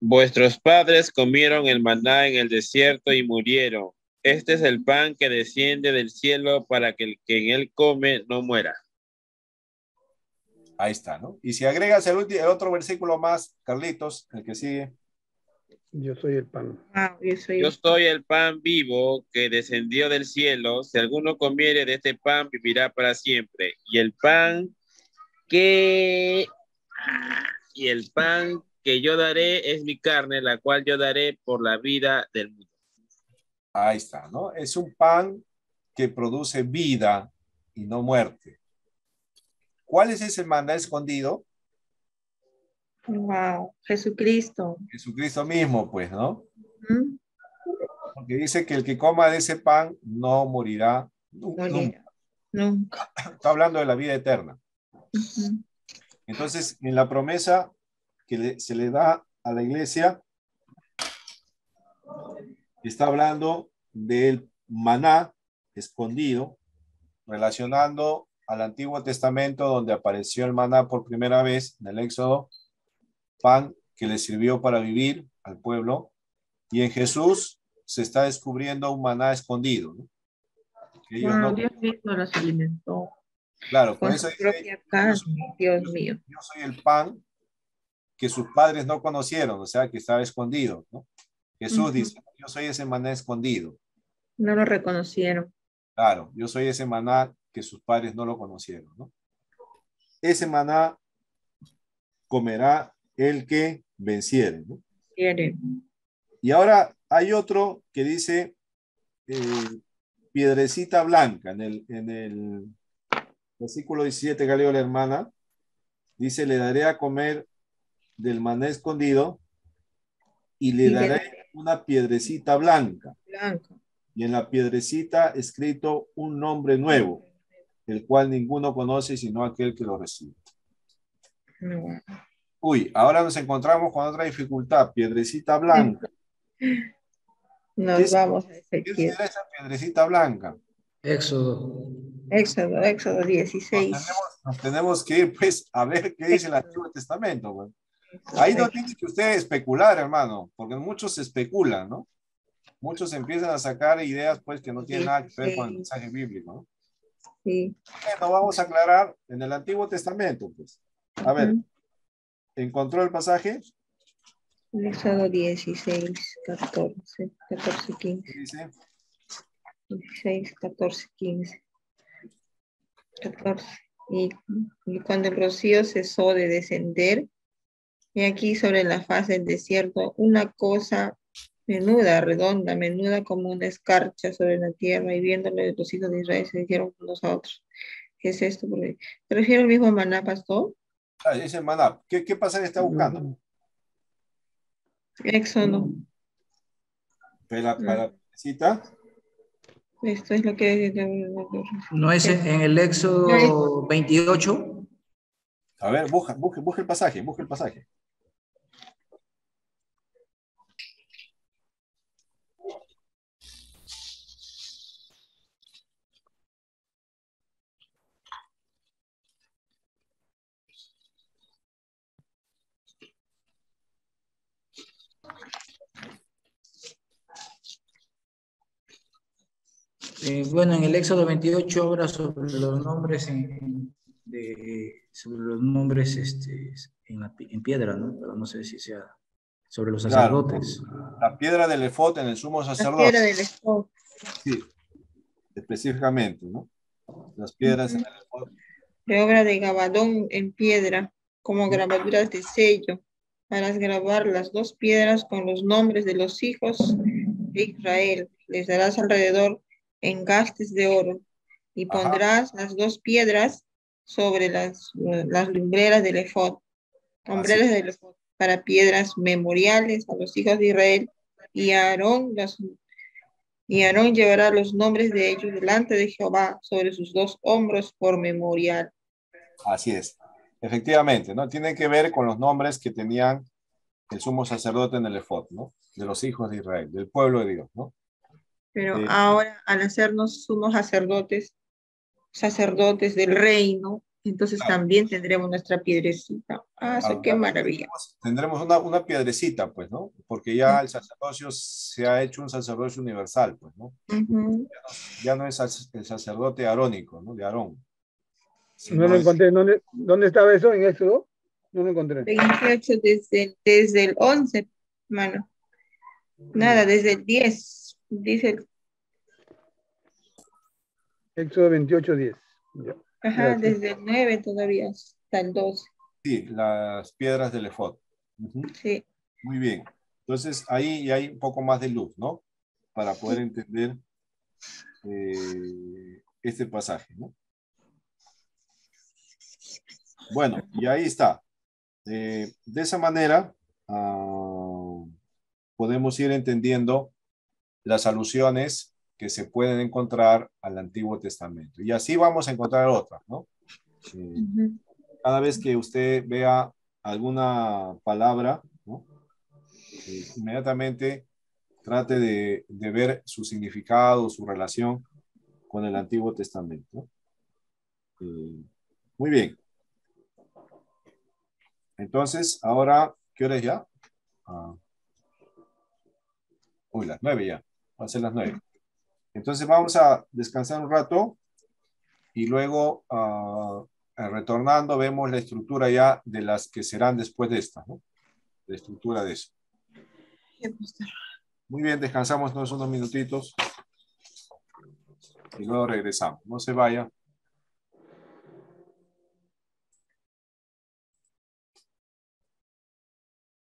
Vuestros padres comieron el maná en el desierto y murieron. Este es el pan que desciende del cielo para que el que en él come no muera. Ahí está, ¿no? Y si agregas el otro versículo más, Carlitos, el que sigue. Yo soy el pan. Yo soy el pan vivo que descendió del cielo. Si alguno comiere de este pan, vivirá para siempre. Y el pan que yo daré es mi carne, la cual yo daré por la vida del mundo. Ahí está, ¿no? Es un pan que produce vida y no muerte. ¿Cuál es ese maná escondido? Wow, Jesucristo. Jesucristo mismo, pues, ¿no? Porque dice que el que coma de ese pan no morirá nunca. Está hablando de la vida eterna. Entonces, en la promesa que se le da a la iglesia, está hablando del maná escondido, relacionando al Antiguo Testamento, donde apareció el maná por primera vez en el Éxodo, pan que le sirvió para vivir al pueblo, y en Jesús se está descubriendo un maná escondido, ¿no? Que ellos no... Dios mismo los alimentó. Claro, por Con eso su propia carne, Dios mío. Yo soy el pan que sus padres no conocieron, o sea, que estaba escondido, ¿no? Jesús dice, yo soy ese maná escondido. No lo reconocieron. Claro, yo soy ese maná que sus padres no lo conocieron, ¿no? Ese maná comerá el que venciere, ¿no? Quiere. Y ahora hay otro que dice piedrecita blanca. En el versículo 17 que leo la hermana, dice, le daré a comer del maná escondido y le daré una piedrecita blanca. Y en la piedrecita escrito un nombre nuevo, el cual ninguno conoce sino aquel que lo recibe. Uy, ahora nos encontramos con otra dificultad, piedrecita blanca. Nos vamos a ¿Qué será esa piedrecita blanca? Éxodo. Éxodo 16. Nos tenemos que ir, pues, a ver qué dice el Antiguo Testamento. Pues. Ahí no tiene que usted especular, hermano, porque muchos especulan, ¿no? Muchos empiezan a sacar ideas, pues, que no tienen nada que ver con el mensaje bíblico, ¿no? Sí. Bueno, vamos a aclarar en el Antiguo Testamento, pues. A ver, ¿encontró el pasaje? Éxodo 16, 14, 15. Dice 16, 14, 15. 14. Y cuando el rocío cesó de descender, y aquí sobre la faz del desierto, una cosa menuda, redonda, menuda como una escarcha sobre la tierra, y viéndolo los hijos de Israel se dijeron unos a otros, ¿qué es esto? ¿Te refieres al mismo maná, pastor? Ah, ese maná. ¿Qué pasaje está buscando? Éxodo. Para cita. Esto es lo que... ¿No es en el Éxodo 28? A ver, busca el pasaje, busca el pasaje. Bueno, en el Éxodo 28 habla sobre los nombres sobre los nombres en piedra, ¿no? Pero no sé si sea sobre los sacerdotes. Claro, la piedra del efod en el sumo sacerdote. La piedra del efod. Sí, específicamente, ¿no? Las piedras en el efod. De obra de Gabadón en piedra, como grabaduras de sello, para grabar las dos piedras con los nombres de los hijos de Israel. Les darás alrededor engastes de oro, y pondrás las dos piedras sobre las lumbreras del efod, hombreras del efod, para piedras memoriales a los hijos de Israel, y Aarón llevará los nombres de ellos delante de Jehová sobre sus dos hombros por memorial. Así es. Efectivamente, ¿no? Tiene que ver con los nombres que tenían el sumo sacerdote en el efod, ¿no? De los hijos de Israel, del pueblo de Dios, ¿no? Pero ahora, al hacernos sumos sacerdotes del reino, entonces también tendremos nuestra piedrecita. Qué maravilla. Tendremos una piedrecita, pues, ¿no? Porque ya el sacerdocio se ha hecho un sacerdocio universal, pues, ¿no? Ya no es el sacerdote arónico, ¿no? De Aarón. No lo encontré. ¿Dónde estaba eso en Éxodo? No lo encontré. 28 desde el 11, hermano. Nada, desde el 10. Dice el... Éxodo 28, 10. Ya. Ajá, desde el 9 todavía hasta el 12. Sí, las piedras del efod. Sí. Muy bien. Entonces, ahí hay un poco más de luz, ¿no? Para poder entender este pasaje, ¿no? Bueno, y ahí está. De esa manera podemos ir entendiendo las alusiones que se pueden encontrar al Antiguo Testamento. Y así vamos a encontrar otras, ¿no? Cada vez que usted vea alguna palabra, ¿no? Inmediatamente trate de ver su significado, su relación con el Antiguo Testamento. Muy bien. Entonces, ahora, ¿qué hora es ya? Las 9 ya. Va a ser las 9. Entonces vamos a descansar un rato y luego retornando vemos la estructura ya de las que serán después de esta, ¿no? La estructura de eso. Muy bien, descansamos unos minutitos y luego regresamos. No se vaya.